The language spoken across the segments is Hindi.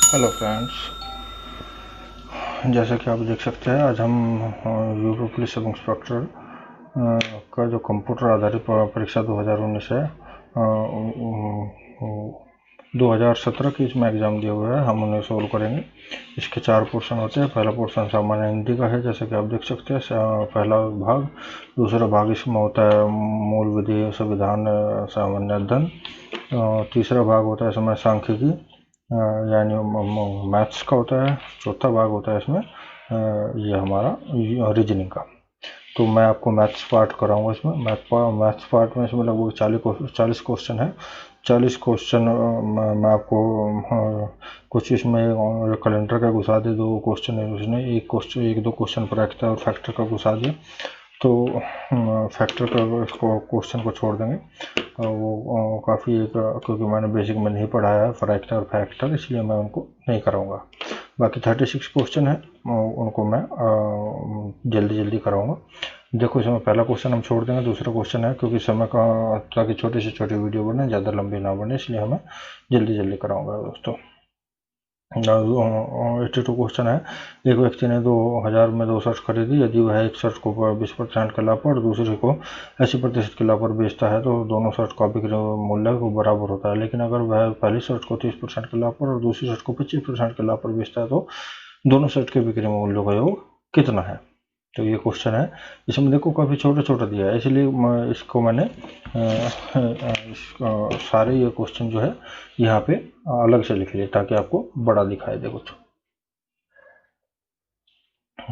हेलो फ्रेंड्स, जैसा कि आप देख सकते हैं आज हम यूपी पुलिस सब इंस्पेक्टर का जो कंप्यूटर आधारित परीक्षा 2019 है 2017 की इसमें एग्ज़ाम दिए हुए हैं, हम उन्हें सोल्व करेंगे। इसके 4 पोर्शन होते हैं। पहला पोर्शन सामान्य हिंदी का है, जैसे कि आप देख सकते हैं पहला भाग। दूसरा भाग इसमें होता है मूल विधि संविधान सामान्य अध्ययन। तीसरा भाग होता है इसमें सांख्यिकी यानी मैथ्स का होता है। चौथा भाग होता है इसमें ये हमारा रीजनिंग का। तो मैं आपको मैथ्स पार्ट कराऊंगा इसमें। मैथ्स पार्ट में इसमें लगभग 40 क्वेश्चन है। 40 क्वेश्चन मैं आपको कुछ इसमें कैलेंडर का घुसा दे, 2 क्वेश्चन है उसने, एक दो क्वेश्चन पर रखता है और फैक्टर का घुसा दिया, तो फैक्टर का क्वेश्चन को छोड़ देंगे। वो काफ़ी क्योंकि मैंने बेसिक में नहीं पढ़ाया है फैक्टर, इसलिए मैं उनको नहीं कराऊंगा। बाकी 36 क्वेश्चन है, उनको मैं जल्दी कराऊंगा। देखो इसमें पहला क्वेश्चन हम छोड़ देंगे। दूसरा क्वेश्चन है, क्योंकि समय का ताकि छोटी से छोटी वीडियो बने, ज़्यादा लंबी ना बने, इसलिए हमें जल्दी कराऊंगा दोस्तों। 82 क्वेश्चन है। एक व्यक्ति ने 2000 में 2 शर्ट खरीदी। यदि वह एक शर्ट को 20% के लाभ पर दूसरे को 80% के लाभ पर बेचता है तो दोनों शर्ट का बिक्री मूल्य को बराबर होता है। लेकिन अगर वह पहली शर्ट को 30% के लाभ पर और दूसरी शर्ट को 25% के लाभ पर बेचता है तो दोनों शर्ट के बिक्री मूल्य का योग कितना है? तो ये क्वेश्चन है। इसमें देखो काफ़ी छोटा दिया है, इसलिए इसको मैंने सारे ये क्वेश्चन जो है यहाँ पे अलग से लिख लिए ताकि आपको बड़ा दिखाई दे कुछ।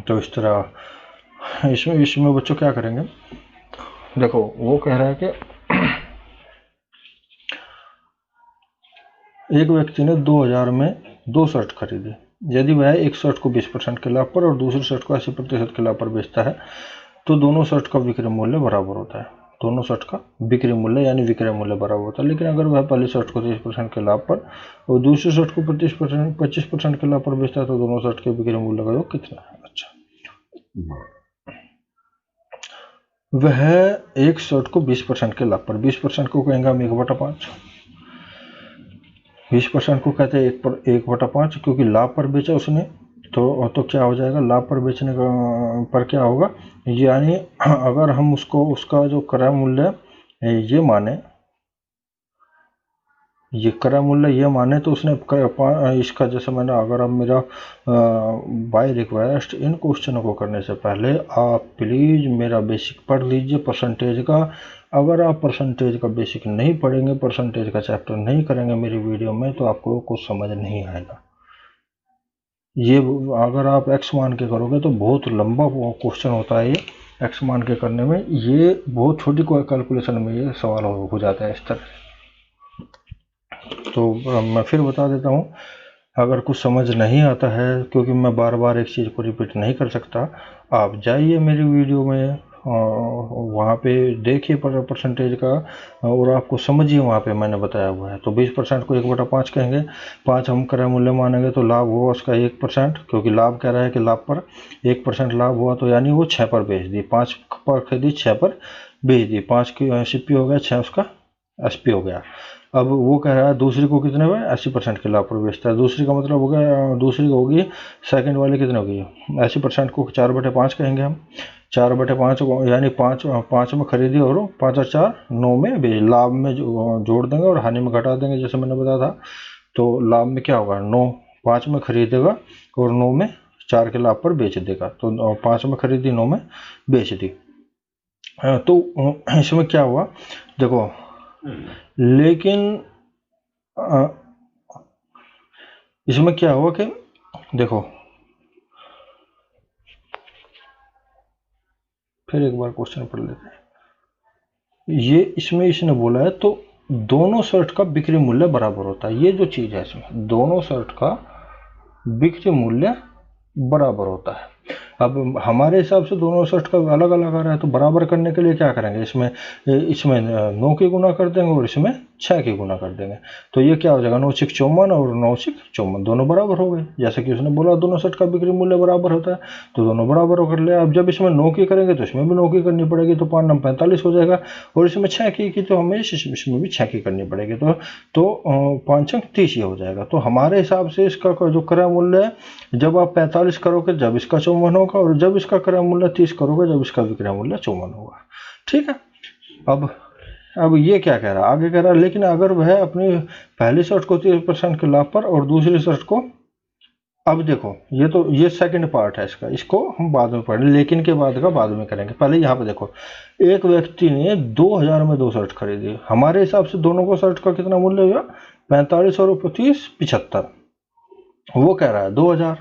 तो इस तरह इसमें बच्चों क्या करेंगे, देखो वो कह रहा है कि एक व्यक्ति ने 2000 में 2 शर्ट खरीदी। यदि वह एक शर्ट को 20% के लाभ पर और दूसरी शर्ट को 80% के लाभ पर बेचता है तो दोनों शर्ट का विक्रय मूल्य बराबर होता है। दोनों शर्ट का बिक्री मूल्य यानी विक्रय मूल्य बराबर होता है। लेकिन अगर वह पहली शर्ट को 30% के लाभ पर और दूसरी शर्ट को 25% के लाभ पर बेचता है तो दोनों शर्ट के बिक्री मूल्य का योग कितना है? अच्छा, वह एक शर्ट को 20% के लाभ पर, 20% को कहेंगे हम 1/5, 20% को कहते हैं 1/5, क्योंकि लाभ पर बेचा उसने, तो क्या हो जाएगा, लाभ पर बेचने का पर क्या होगा, यानी अगर हम उसका जो क्रय मूल्य ये माने, ये क्रय मूल्य ये माने तो उसने इसका, जैसे मैंने, अगर आप मेरा बाय रिक्वेस्ट इन क्वेश्चनों को करने से पहले आप प्लीज़ मेरा बेसिक पढ़ लीजिए परसेंटेज का। अगर आप परसेंटेज का बेसिक नहीं पढ़ेंगे, परसेंटेज का चैप्टर नहीं करेंगे मेरी वीडियो में, तो आपको कुछ समझ नहीं आएगा। ये अगर आप एक्स मान के करोगे तो बहुत लंबा क्वेश्चन होता है ये, एक्स मान के करने में ये बहुत छोटी कोई कैलकुलेशन में ये सवाल हो जाता है इस तरह। तो मैं फिर बता देता हूँ, अगर कुछ समझ नहीं आता है, क्योंकि मैं बार एक चीज़ को रिपीट नहीं कर सकता, आप जाइए मेरी वीडियो में, वहाँ पे देखिए परसेंटेज का और आपको समझिए, वहाँ पे मैंने बताया हुआ है। तो 20% को 1/5 कहेंगे, 5 हम क्रय मूल्य मानेंगे तो लाभ हुआ उसका 1%, क्योंकि लाभ कह रहा है कि लाभ पर 1% लाभ हुआ, तो यानी वो 6 पर बेच दी। 5 पर खरीदी, 6 पर बेच दी। 5 की CP हो गया, 6 उसका SP हो गया। अब वो कह रहा है दूसरी को कितने में 80% के लाभ पर बेचता है। दूसरी का मतलब हो गया, दूसरी को होगी सेकंड वाले कितने होगी, 80% को 4/5 कहेंगे हम। 4/5 यानी 5 में खरीदी और 5 और 4 9 में बेच, लाभ में जोड़ देंगे और हानि में घटा देंगे, जैसे मैंने बताया था। तो लाभ में क्या होगा, 9 5 में खरीदेगा और 9 में 4 के लाभ पर बेच देगा। तो 5 में खरीदी, 9 में बेच दी। तो इसमें क्या हुआ देखो, लेकिन इसमें क्या हुआ कि देखो, फिर एक बार क्वेश्चन पढ़ लेते हैं। ये इसमें इसने बोला है तो दोनों शर्ट का बिक्री मूल्य बराबर होता है। ये जो चीज है इसमें, दोनों शर्ट का बिक्री मूल्य बराबर होता है। अब हमारे हिसाब से दोनों शर्ट का अलग अलग आ रहा है, तो बराबर करने के लिए क्या करेंगे, इसमें 9 के गुना कर देंगे और इसमें 6 की गुना कर देंगे तो ये क्या हो जाएगा, 9 6 54 और 9 6 54 दोनों बराबर हो गए। जैसे कि उसने बोला दोनों सेट का बिक्री मूल्य बराबर होता है तो दोनों बराबर कर लिया। अब जब इसमें 9 की करेंगे तो इसमें भी 9 की करनी पड़ेगी तो 5 9 45 हो जाएगा, और इसमें 6 की तो हमें इसमें भी 6 की करनी पड़ेगी तो 5 6 30 हो जाएगा। तो हमारे हिसाब से इसका जो क्रय मूल्य है जब आप 45 करोगे जब इसका 54 होगा, और जब इसका क्रय मूल्य 30 करोगे जब इसका विक्रय मूल्य 54 होगा। ठीक है। अब ये क्या कह रहा है, आगे कह रहा है लेकिन अगर वह अपनी पहली शर्त को 30% के लाभ पर और दूसरी शर्त को, अब देखो ये सेकंड पार्ट है इसका, इसको हम बाद में पढ़ेंगे, लेकिन के बाद का बाद में करेंगे। पहले यहाँ पे देखो एक व्यक्ति ने 2000 में 2 शर्ट खरीदी, हमारे हिसाब से दोनों को शर्ट का कितना मूल्य हुआ 45 और 30 75, वो कह रहा है 2000,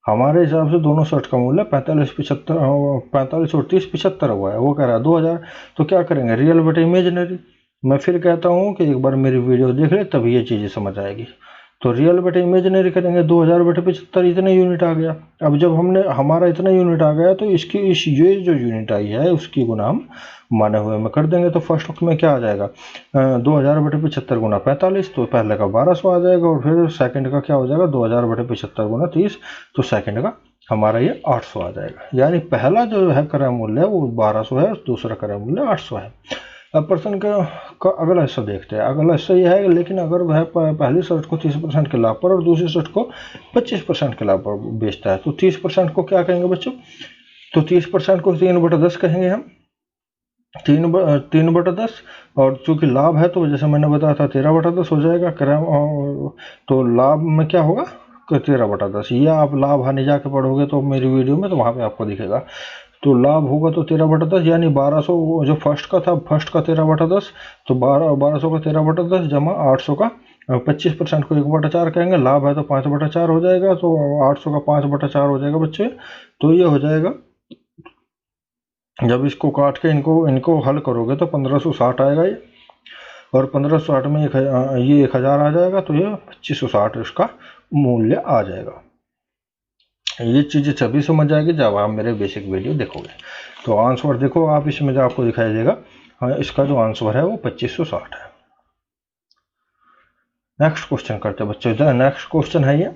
हमारे हिसाब से दोनों शर्ट का मूल्य 45 और 30 75 हुआ है, वो कह रहा है 2000। तो क्या करेंगे, रियल बटे इमेजिनरी। मैं फिर कहता हूँ कि एक बार मेरी वीडियो देख ले तभी ये चीज़ें समझ आएगी। तो रियल बटे इमेजिनरी करेंगे, 2000 बटे 75 इतने यूनिट आ गया। अब जब हमारा इतना यूनिट आ गया तो ये जो यूनिट आई है उसकी गुना हम माने हुए में कर देंगे। तो फर्स्ट में क्या आ जाएगा 2000 बटे 75 गुना 45, तो पहले का 1200 आ जाएगा, और फिर सेकंड का क्या हो जाएगा 2000 बटे 75 गुना 30, तो सेकंड का हमारा ये 800 आ जाएगा। यानी पहला जो है क्रय मूल्य है वो 1200 है और दूसरा क्रय मूल्य 800 है। अब प्रश्न का अगला हिस्सा देखते हैं। अगला हिस्सा यह है लेकिन अगर वह पहली शर्ट को 30% के लाभ पर और दूसरी शर्ट को 25% के लाभ पर बेचता है तो 30% को क्या कहेंगे बच्चों, तो 30% को 3/10 कहेंगे हम, 3/10, और चूंकि लाभ है तो जैसे मैंने बताया था 13/10 हो जाएगा। तो लाभ में क्या होगा 13/10, ये आप लाभ हानि जाके पढ़ोगे तो मेरी वीडियो में तो वहां पे आपको दिखेगा। तो लाभ होगा तो 13/10 यानी 1200 जो फर्स्ट का था, फर्स्ट का 13/10, तो 1200 का 13/10 जमा 800 का 25% को 1/4 कहेंगे, लाभ है तो 5/4 हो जाएगा, तो 800 का 5/4 हो जाएगा बच्चे। तो ये हो जाएगा, जब इसको काट के इनको हल करोगे तो 1560 आएगा ये, और 1560 में ये 1000 आ जाएगा, तो ये 2560 इसका मूल्य आ जाएगा। ये चीज़ें सभी समझ आएगी जब आप मेरे बेसिक वीडियो देखोगे। तो आंसर देखो आप, इसमें जो आपको दिखाई देगा इसका जो आंसर है वो 2560 है। नेक्स्ट क्वेश्चन करते हैं बच्चों। नेक्स्ट क्वेश्चन है ये,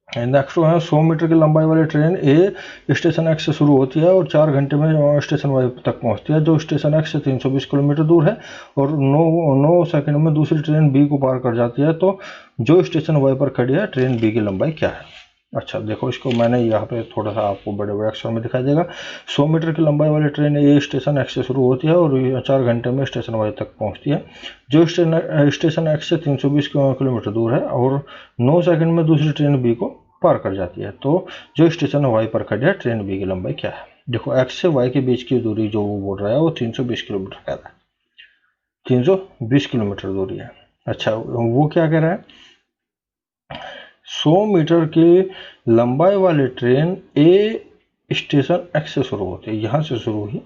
नेक्स्ट है 100 मीटर की लंबाई वाली ट्रेन ए स्टेशन एक्स से शुरू होती है और 4 घंटे में स्टेशन वाई तक पहुंचती है, जो स्टेशन एक्स से 320 किलोमीटर दूर है, और 9 सेकंड में दूसरी ट्रेन बी को पार कर जाती है। तो जो स्टेशन वाई पर खड़ी है ट्रेन बी की लंबाई क्या है। अच्छा देखो, इसको मैंने यहाँ पे थोड़ा सा आपको बड़े बड़े अक्षर में दिखाई देगा। 100 मीटर की लंबाई वाली ट्रेन ए स्टेशन एक्स से शुरू होती है और 4 घंटे में स्टेशन वाई तक पहुंचती है, जो स्टेशन एक्स से 320 किलोमीटर दूर है, और 9 सेकंड में दूसरी ट्रेन बी को पार कर जाती है। तो जो स्टेशन वाई पर खड़ी है ट्रेन बी की लंबाई क्या है। देखो एक्स से वाई के बीच की दूरी जो वो बोल रहा है वो 320 किलोमीटर कह रहा है, 320 किलोमीटर दूरी है। अच्छा वो क्या कह रहा है, 100 मीटर की लंबाई वाली ट्रेन ए स्टेशन एक्स से शुरू होती है, यहाँ से शुरू हुई,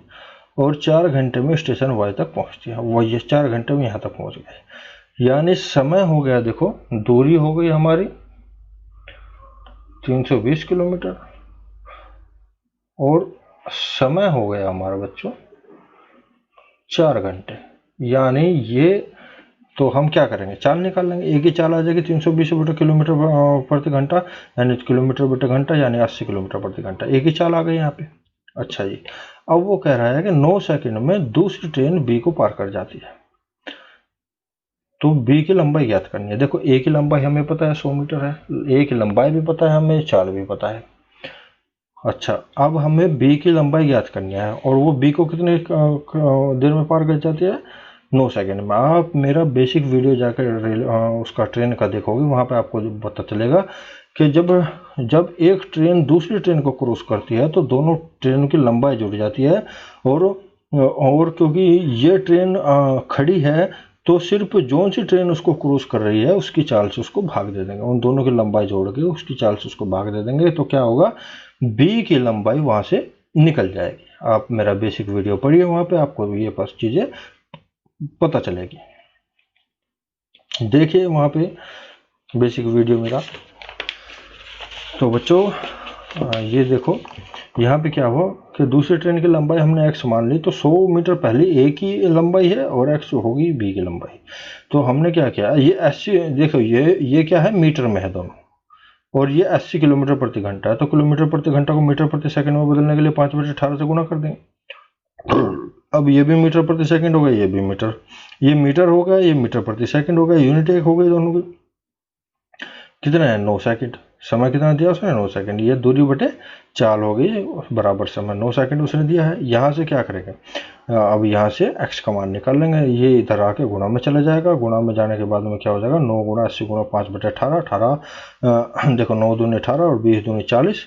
और 4 घंटे में स्टेशन वाई तक पहुँचती है। वह ये 4 घंटे में यहाँ तक पहुँच गए, यानी समय हो गया, देखो दूरी हो गई हमारी 320 किलोमीटर, और समय हो गया हमारा बच्चों 4 घंटे। यानी ये तो हम क्या करेंगे, चाल निकाल लेंगे, एक ही चाल आ जाएगी 320 किलोमीटर प्रति घंटा, यानी किलोमीटर बटे घंटा, यानी 80 किलोमीटर प्रति घंटा, एक ही चाल आ गई यहाँ पे। अच्छा जी, अब वो कह रहा है कि 9 सेकंड में दूसरी ट्रेन बी को पार कर जाती है, तो बी की लंबाई ज्ञात करनी है। देखो ए की लंबाई हमें पता है 100 मीटर है, ए की लंबाई भी पता है हमें, चाल भी पता है। अच्छा अब हमें बी की लंबाई ज्ञात करनी है, और वो बी को कितने देर में पार कर जाती है, 9 सेकंड में। आप मेरा बेसिक वीडियो जाकर उसका ट्रेन का देखोगे, वहाँ पे आपको पता चलेगा कि जब एक ट्रेन दूसरी ट्रेन को क्रॉस करती है तो दोनों ट्रेन की लंबाई जुड़ जाती है, और क्योंकि ये ट्रेन खड़ी है तो सिर्फ जो सी ट्रेन उसको क्रॉस कर रही है उसकी चाल से उसको भाग दे देंगे, उन दोनों की लंबाई जोड़ के उसकी चाल से उसको भाग दे देंगे, तो क्या होगा बी की लंबाई वहाँ से निकल जाएगी। आप मेरा बेसिक वीडियो पढ़िए, वहाँ पे आपको ये पास चीज़ें पता चलेगी। देखिए वहाँ पे बेसिक वीडियो मेरा। तो बच्चों ये देखो यहाँ पे क्या हुआ कि दूसरी ट्रेन की लंबाई हमने x मान ली, तो 100 मीटर पहले a की लंबाई है और x होगी b की लंबाई। तो हमने क्या किया, ये 80, देखो ये क्या है, मीटर में है दोनों, और ये 80 किलोमीटर प्रति घंटा है। तो किलोमीटर प्रति घंटा को मीटर प्रति सेकंड में बदलने के लिए 5/18 से गुणा कर देंगे। अब ये भी मीटर प्रति सेकंड हो गया, ये भी मीटर, ये मीटर हो गया, ये मीटर प्रति सेकंड हो गया, यूनिट एक हो गई दोनों की। कितना है, 9 सेकंड। समय कितना दिया उसने, 9 सेकंड। ये दूरी बटे चाल हो गई बराबर समय 9 सेकंड उसने दिया है। यहाँ से क्या करेंगे, अब यहाँ से x का मान निकाल लेंगे, ये इधर आके गुणा में चला जाएगा, गुणा में जाने के बाद में क्या हो जाएगा, 9 गुणा 80 गुणा 5/18, 18 देखो 9 दूनी 18 और 20 दूनी 40,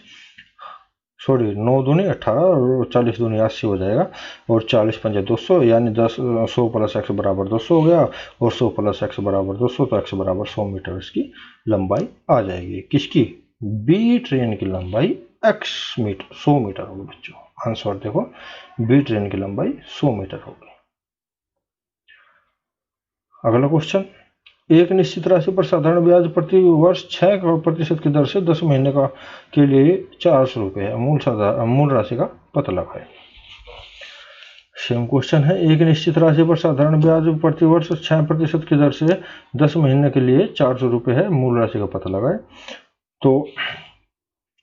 सॉरी 9 दूनी 18 और 40 दूनी 80 हो जाएगा, और 40 पंजे 200, यानी 100 प्लस x बराबर 200 हो गया, और 100 प्लस x बराबर 200, तो x बराबर 100 मीटर इसकी लंबाई आ जाएगी। किसकी, बी ट्रेन की लंबाई x मीटर 100 मीटर होगी बच्चों। आंसर देखो, बी ट्रेन की लंबाई 100 मीटर होगी। अगला क्वेश्चन, एक निश्चित राशि पर साधारण ब्याज प्रति वर्ष 6% की दर से 10 महीने का के लिए 400 रुपये है, मूल राशि का पता लगाएं। सेम क्वेश्चन है, एक निश्चित राशि पर साधारण ब्याज प्रति वर्ष 6% की दर से 10 महीने के लिए 400 रुपये है, मूल राशि का पता लगाएं। तो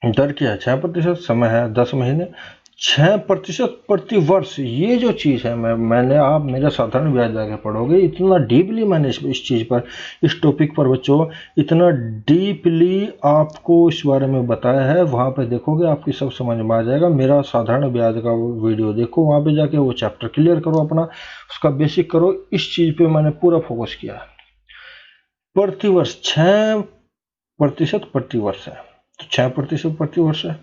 दर क्या है, 6%, समय है 10 महीने, 6% प्रति वर्ष। ये जो चीज़ है, मैंने आप मेरा साधारण ब्याज जाके पढ़ोगे, इतना डीपली मैंने इस चीज़ पर, इस टॉपिक पर बच्चों, इतना डीपली आपको इस बारे में बताया है। वहाँ पे देखोगे आपकी सब समझ में आ जाएगा। मेरा साधारण ब्याज का वीडियो देखो, वहाँ पे जाके वो चैप्टर क्लियर करो अपना, उसका बेसिक करो। इस चीज़ पर मैंने पूरा फोकस किया है। प्रतिवर्ष 6% प्रति वर्ष है, तो 6% प्रति वर्ष है।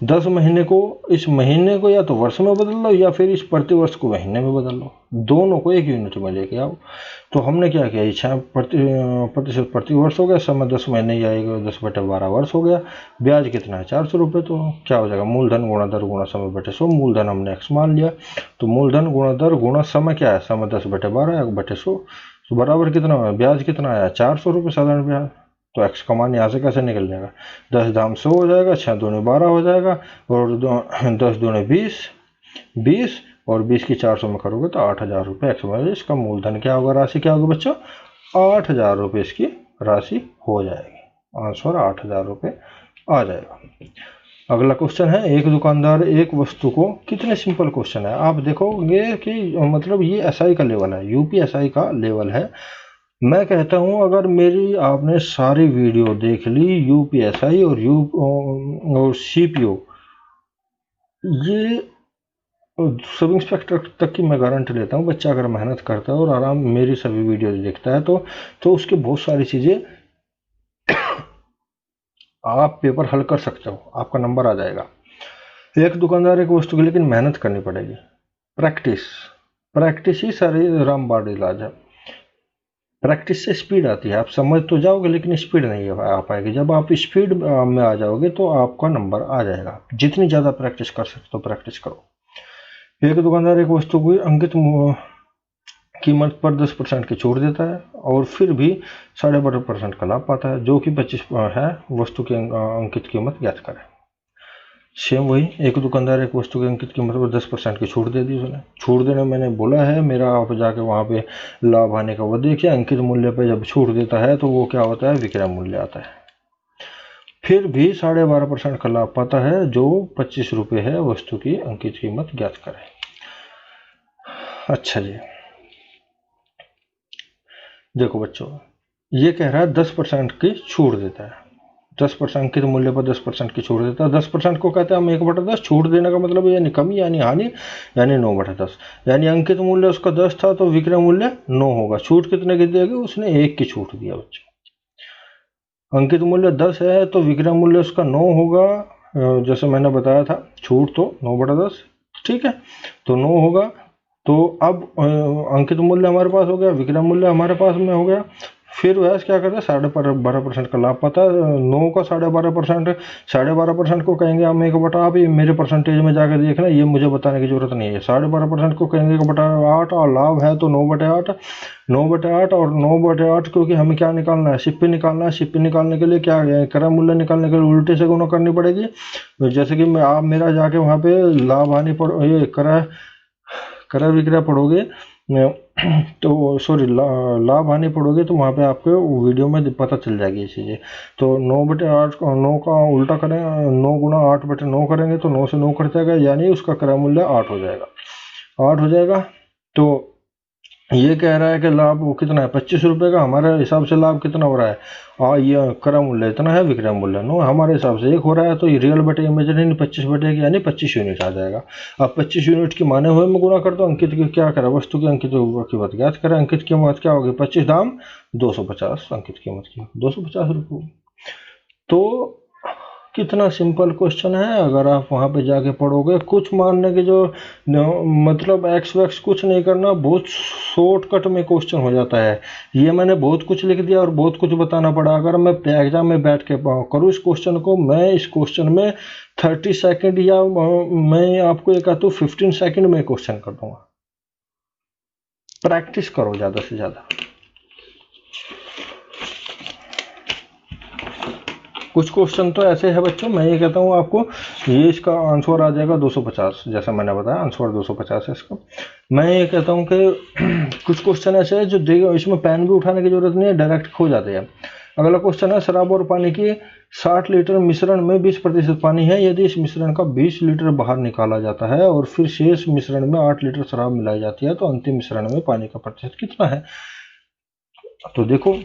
10 महीने को, इस महीने को या तो वर्ष में बदल लो, या फिर इस प्रति वर्ष को महीने में बदल लो, दोनों को एक यूनिट में लेके आओ। तो हमने क्या किया, 6% प्रति वर्ष हो गया, समय 10 महीने या 10/12 वर्ष हो गया। ब्याज कितना है, 400 रुपये। तो क्या हो जाएगा, मूलधन गुणा दर गुणा समय बटे 100। मूलधन हमने x मान लिया, तो मूलधन गुणा दर गुणा समय क्या है, समय 10/12 1/100, तो बराबर कितना है, ब्याज कितना आया, 400 रुपये साधारण ब्याज। तो x का मान यहाँ से कैसे निकल जाएगा, 10 दाम 100 हो जाएगा, 6 दूनी 12 हो जाएगा, और 10 दूनी 20 और 20 की 400 में करोगे तो 8000 रुपये x में। इसका मूलधन क्या होगा, राशि क्या होगी बच्चों, 8000 रुपये इसकी राशि हो जाएगी। आंसर 8000 रुपये आ जाएगा। अगला क्वेश्चन है, एक दुकानदार एक वस्तु को, कितने सिंपल क्वेश्चन है, आप देखोगे कि मतलब ये एसआई का लेवल है, यूपीएसआई का लेवल है। मैं कहता हूं, अगर मेरी आपने सारी वीडियो देख ली, यूपीएसआई और सीपीओ, ये सब इंस्पेक्टर तक की मैं गारंटी लेता हूं, बच्चा अगर मेहनत करता है और आराम मेरी सभी वीडियो देखता है तो उसके बहुत सारी चीजें आप पेपर हल कर सकते हो, आपका नंबर आ जाएगा। एक दुकानदार एक वस्तु की, लेकिन मेहनत करनी पड़ेगी, प्रैक्टिस ही सारी रामबाण इलाज है। प्रैक्टिस से स्पीड आती है, आप समझ तो जाओगे लेकिन स्पीड नहीं आ पाएगी। जब आप स्पीड में आ जाओगे तो आपका नंबर आ जाएगा। जितनी ज़्यादा प्रैक्टिस कर सकते हो प्रैक्टिस करो। एक दुकानदार एक वस्तु की अंकित कीमत पर 10% की छूट देता है और फिर भी 12.5% का लाभ पाता है, जो कि 25 है। वस्तु की अंकित कीमत ज्ञात करें। सेम वही, एक दुकानदार एक वस्तु की अंकित कीमत पर 10% की छूट दे दी उसने। छूट देने मैंने बोला है, मेरा आप जाके वहाँ पे लाभ आने का वो देखिए। अंकित मूल्य पे जब छूट देता है तो वो क्या होता है, विक्रय मूल्य आता है। फिर भी 12.5% का लाभ पाता है, जो 25 रुपये है। वस्तु की अंकित कीमत ज्ञात करें। अच्छा जी, देखो बच्चों, ये कह रहा है 10% की छूट देता है, 10% अंकित मूल्य पर 10% की छूट देता है। 10% को कहते हैं हम 1/10। छूट देने का मतलब यानी कमी यानी हानि, यानी 9/10। यानी अंकित मूल्य उसका 10 था तो विक्रय मूल्य 9 होगा। छूट कितने की देगी, उसने 1 की छूट दिया बच्चों। अंकित मूल्य 10 है तो विक्रय मूल्य उसका 9 होगा, जैसे मैंने बताया था। छूट तो 9/10, ठीक है, तो 9 होगा। तो अब अंकित मूल्य हमारे पास हो गया, विक्रय मूल्य हमारे पास में हो गया। फिर वह क्या करते हैं 12.5% का लाभ पाता है। 9 का 12.5%, 12.5% को कहेंगे हम 1/8। आप ये मेरे परसेंटेज में जाकर देखना, ये मुझे बताने की जरूरत नहीं है। 12.5% को कहेंगे 1/8 और लाभ है तो 9/8, 9/8 और 9/8 क्योंकि हमें क्या निकालना है, सिप्पी निकालना है। सिप्पी निकालने के लिए क्या है, क्रय मूल्य निकालने के लिए उल्टे से गुणा करनी पड़ेगी। जैसे कि आप मेरा जाके वहाँ पे लाभ हानि पर ये क्रय विक्रय पढ़ोगे तो सॉरी लाभ हानि पढ़ोगे तो वहाँ पे आपको वीडियो में पता चल जाएगी ये चीज़ें। तो 9/8 9 का उल्टा करें, 9 गुणा 8/9 करेंगे तो 9 से 9 कट जाएगा, यानी उसका क्रय मूल्य 8 हो जाएगा, 8 हो जाएगा। तो ये कह रहा है कि लाभ वो कितना है, 25 रुपये का। हमारे हिसाब से लाभ कितना हो रहा है, ये क्रय मूल्य इतना है, विक्रय मूल्य नो हमारे हिसाब से 1 हो रहा है। तो ये रियल बटे इमेजिनरी 25/1 यानी 25 यूनिट आ जाएगा। अब 25 यूनिट की माने हुए में गुणा कर दो। अंकित की क्या करें, वस्तु की अंकित कीमत ज्ञात करें। अंकित कीमत क्या होगी, 25 दाम 250, अंकित कीमत की 250 रुपये। तो कितना सिंपल क्वेश्चन है, अगर आप वहाँ पे जाके पढ़ोगे। कुछ मानने के जो मतलब एक्स वैक्स कुछ नहीं करना, बहुत शॉर्टकट में क्वेश्चन हो जाता है। ये मैंने बहुत कुछ लिख दिया और बहुत कुछ बताना पड़ा। अगर मैं एग्जाम में बैठ के करूँ इस क्वेश्चन को, मैं इस क्वेश्चन में 30 सेकेंड या मैं आपको एक कहता हूँ 15 सेकेंड में क्वेश्चन कर दूंगा। प्रैक्टिस करो ज़्यादा से ज़्यादा। कुछ क्वेश्चन तो ऐसे है बच्चों, मैं ये कहता हूँ आपको, ये इसका आंसर आ जाएगा 250, जैसा मैंने बताया आंसर 250 है इसका। मैं ये कहता हूँ कि कुछ क्वेश्चन ऐसे है जो देखो इसमें पेन भी उठाने की जरूरत नहीं है, डायरेक्ट खो जाते हैं। अगला क्वेश्चन है, शराब और पानी की 60 लीटर मिश्रण में 20% पानी है। यदि इस मिश्रण का 20 लीटर बाहर निकाला जाता है और फिर शेष मिश्रण में 8 लीटर शराब मिलाई जाती है तो अंतिम मिश्रण में पानी का प्रतिशत कितना है। तो देखो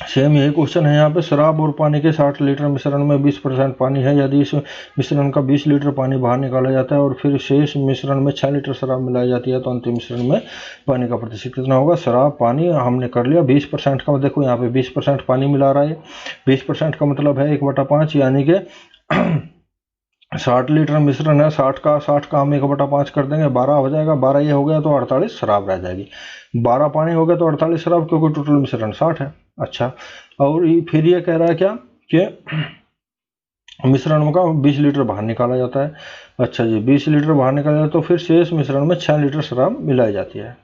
सेम यही क्वेश्चन है यहाँ पे, शराब और पानी के 60 लीटर मिश्रण में 20% पानी है। यदि इस मिश्रण का 20 लीटर पानी बाहर निकाला जाता है और फिर शेष मिश्रण में 6 लीटर शराब मिलाई जाती है तो अंतिम मिश्रण में पानी का प्रतिशत कितना होगा। शराब पानी हमने कर लिया 20% का, देखो यहाँ पे 20% पानी मिला रहा है। 20% का मतलब है 1/5, यानी कि 60 लीटर मिश्रण है, 60 का हम 1/5 कर देंगे, 12 हो जाएगा। 12 ये हो गया तो 48 शराब रह जाएगी। 12 पानी हो गया तो 48 शराब, क्योंकि टोटल मिश्रण 60 है। अच्छा, और फिर ये कह रहा है क्या कि मिश्रण का 20 लीटर बाहर निकाला जाता है। अच्छा जी, 20 लीटर बाहर निकाला जाता है तो फिर शेष मिश्रण में 6 लीटर शराब मिलाई जाती है।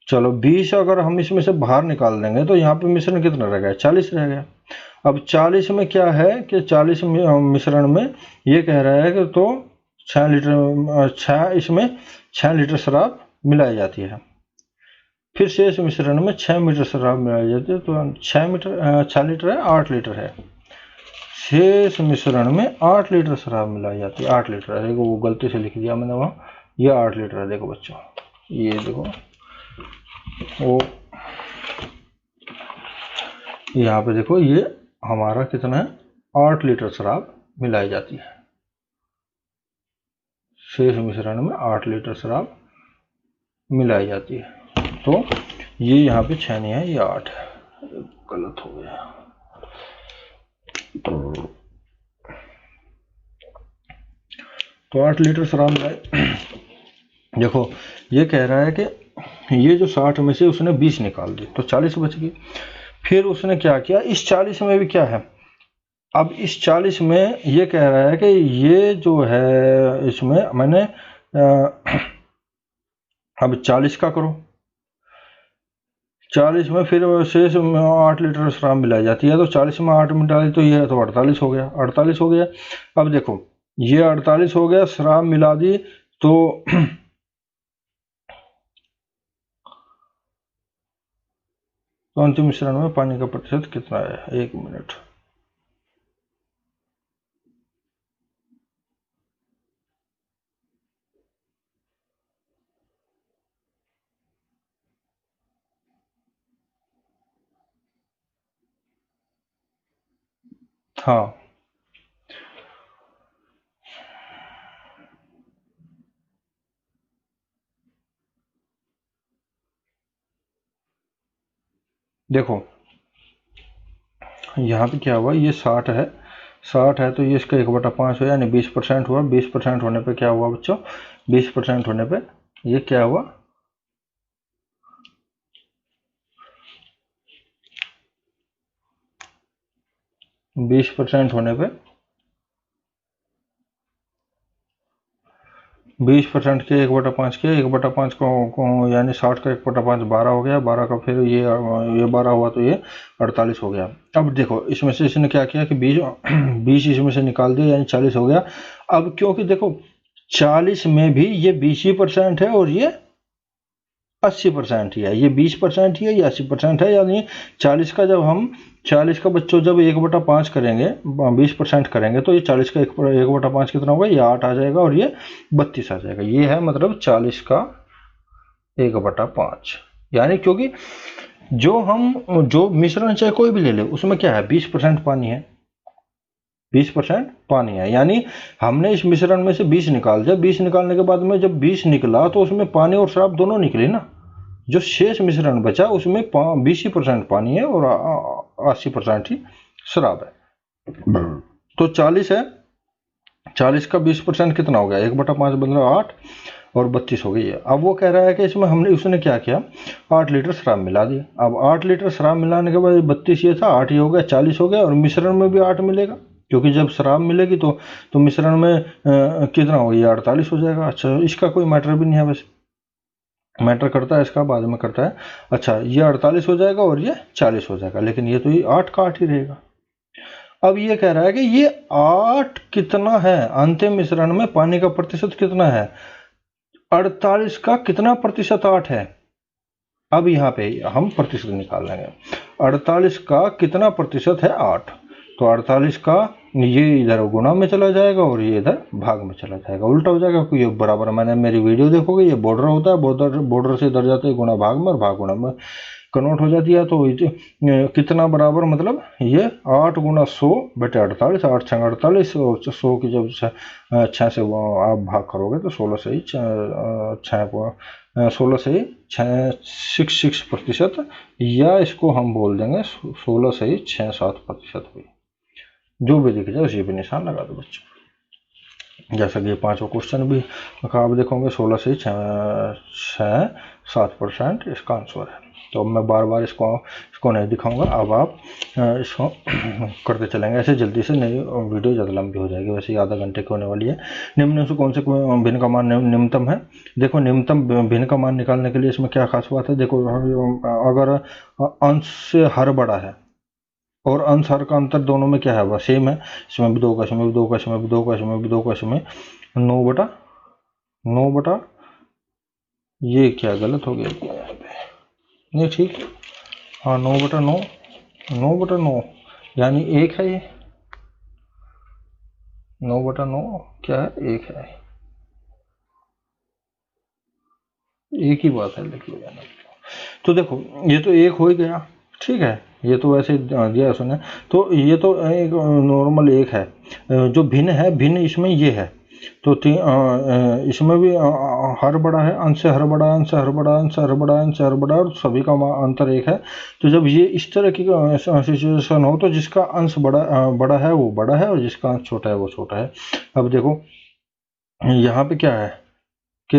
चलो 20 अगर हम इसमें से बाहर निकाल देंगे तो यहाँ पे मिश्रण कितना रह गया, 40 रह गया। अब 40 में क्या है कि 40 मिश्रण में ये कह रहा है कि तो 6 लीटर इसमें 6 लीटर शराब मिलाई जाती है। फिर शेष मिश्रण में 6 मीटर शराब मिलाई जाती है, तो 6 लीटर है, 8 लीटर है। शेष मिश्रण में 8 लीटर शराब मिलाई जाती है, 8 लीटर है। देखो वो गलती से लिख दिया मैंने वहाँ, ये 8 लीटर है। देखो बच्चों, ये देखो वो यहाँ पे देखो, ये हमारा कितना है, 8 लीटर शराब मिलाई जाती है। शेष मिश्रण में 8 लीटर शराब मिलाई जाती है। तो ये यहाँ पे 6 नहीं है, ये 8 है, गलत हो गया। तो 8 लीटर शराब मिलाई। देखो ये कह रहा है कि ये जो 60 में से उसने 20 निकाल दी तो 40 बच गई। फिर उसने क्या किया, इस 40 में भी क्या है, अब इस 40 में ये कह रहा है कि ये जो है इसमें मैंने अब 40 का करो, 40 में फिर शेष 8 लीटर शराब मिलाई जाती है, तो 40 में 8 मिलाई तो ये तो 48 हो गया, 48 हो गया। अब देखो ये 48 हो गया, शराब मिला दी तो अंतिम मिश्रण में पानी का प्रतिशत कितना है, 1 मिनट। हाँ देखो यहाँ पे क्या हुआ, ये 60 है, 60 है तो ये इसका 1/5 हुआ, यानी 20% हुआ। 20% होने पे क्या हुआ बच्चों, 20% होने पे ये क्या हुआ, 20% होने पे 20% के 1/5 के 1/5 को यानी 60 का 1/5 12 हो गया, 12 का फिर ये 12 हुआ तो ये 48 हो गया। अब देखो इसमें से इसने क्या किया कि 20 इसमें से निकाल दिया यानी 40 हो गया। अब क्योंकि देखो 40 में भी ये 20% है और ये 80% ही है, ये 20% ही है, ये 80% है। यानी 40 का जब हम 40 का बच्चों जब 1/5 करेंगे 20% करेंगे तो ये 40 का 1/5 कितना होगा, ये 8 आ जाएगा और ये 32 आ जाएगा। ये है मतलब 40 का 1/5। यानी क्योंकि जो मिश्रण चाहे कोई भी ले ले उसमें क्या है 20% पानी है, 20% पानी है। यानी हमने इस मिश्रण में से 20 निकाल दिया, 20 निकालने के बाद में जब 20 निकला तो उसमें पानी और शराब दोनों निकले ना। जो शेष मिश्रण बचा उसमें 20% पानी है और 80% ही शराब है। तो 40 है, 40 का 20% कितना हो गया 1/5 मतलब 8 और 32 हो गई है। अब वो कह रहा है कि इसमें उसने क्या किया 8 लीटर शराब मिला दी। अब 8 लीटर शराब मिलाने के बाद 32 ये था, 8 ये हो गया 40 हो गया और मिश्रण में भी 8 मिलेगा क्योंकि जब शराब मिलेगी तो मिश्रण में कितना हो गया 48 हो जाएगा। अच्छा इसका कोई मैटर भी नहीं है, वैसे मैटर करता है इसका बाद में करता है। अच्छा ये 48 हो जाएगा और ये 40 हो जाएगा, लेकिन ये तो ये 8 का 8 ही रहेगा। अब ये कह रहा है कि ये 8 कितना है, अंतिम मिश्रण में पानी का प्रतिशत कितना है 48 का कितना प्रतिशत 8 है। अब यहाँ पे हम प्रतिशत निकाल लेंगे, 48 का कितना प्रतिशत है 8, तो 48 का ये इधर गुणा में चला जाएगा और ये इधर भाग में चला जाएगा, उल्टा हो जाएगा क्योंकि ये बराबर। मैंने मेरी वीडियो देखोगे ये बॉर्डर होता है, बॉर्डर से इधर जाते हैं गुणा भाग में और भाग गुणा में कन्वर्ट हो जाती है। तो कितना बराबर मतलब ये 8 गुना 100 बटे 48, 8 छंग 48 और 100 की जब 6 से आप भाग करोगे तो 16 से ही 66%, या इसको हम बोल देंगे 16 से ही 6-7% हुई। जो भी दिख जाए उसी पे निशान लगा दो बच्चों। जैसा कि ये 5वां क्वेश्चन भी आप देखोगे 16 से 6-7% इसका आंसर है। तो अब मैं बार बार इसको नहीं दिखाऊंगा, अब आप इसको करते चलेंगे ऐसे जल्दी से, नहीं वीडियो ज़्यादा लंबी हो जाएगी, वैसे आधा घंटे की होने वाली है। निम्न से कौन से भिन्न का मान निम्नतम है। देखो निम्नतम भिन्न का मान निकालने के लिए इसमें क्या खास बात है, देखो अगर अंश से हर बड़ा है और अंश हर का अंतर दोनों में क्या है वह सेम है, इसमें भी 2 का, इसमें भी 2 का, इसमें भी 2 का, इसमें भी 2 का, इसमें 9 बटा ये क्या गलत हो गया यहाँ पे, नहीं ठीक, हाँ 9/9 यानी 1 है, ये 9/9 क्या है 1 है, एक ही बात है लिख लो जाना। तो देखो ये तो 1 हो ही गया, ठीक है, ये तो वैसे दिया उसने, तो ये तो एक नॉर्मल 1 है। जो भिन्न है, भिन्न इसमें ये है, तो इसमें भी हर बड़ा है, अंश से हर बड़ा, अंश से हर बड़ा, अंश से हर बड़ा, अंश से हर बड़ा, और सभी का अंतर 1 है। तो जब ये इस तरह की सिचुएशन हो तो जिसका अंश बड़ा है वो बड़ा है और जिसका अंश छोटा है वो छोटा है। अब देखो यहाँ पे क्या है कि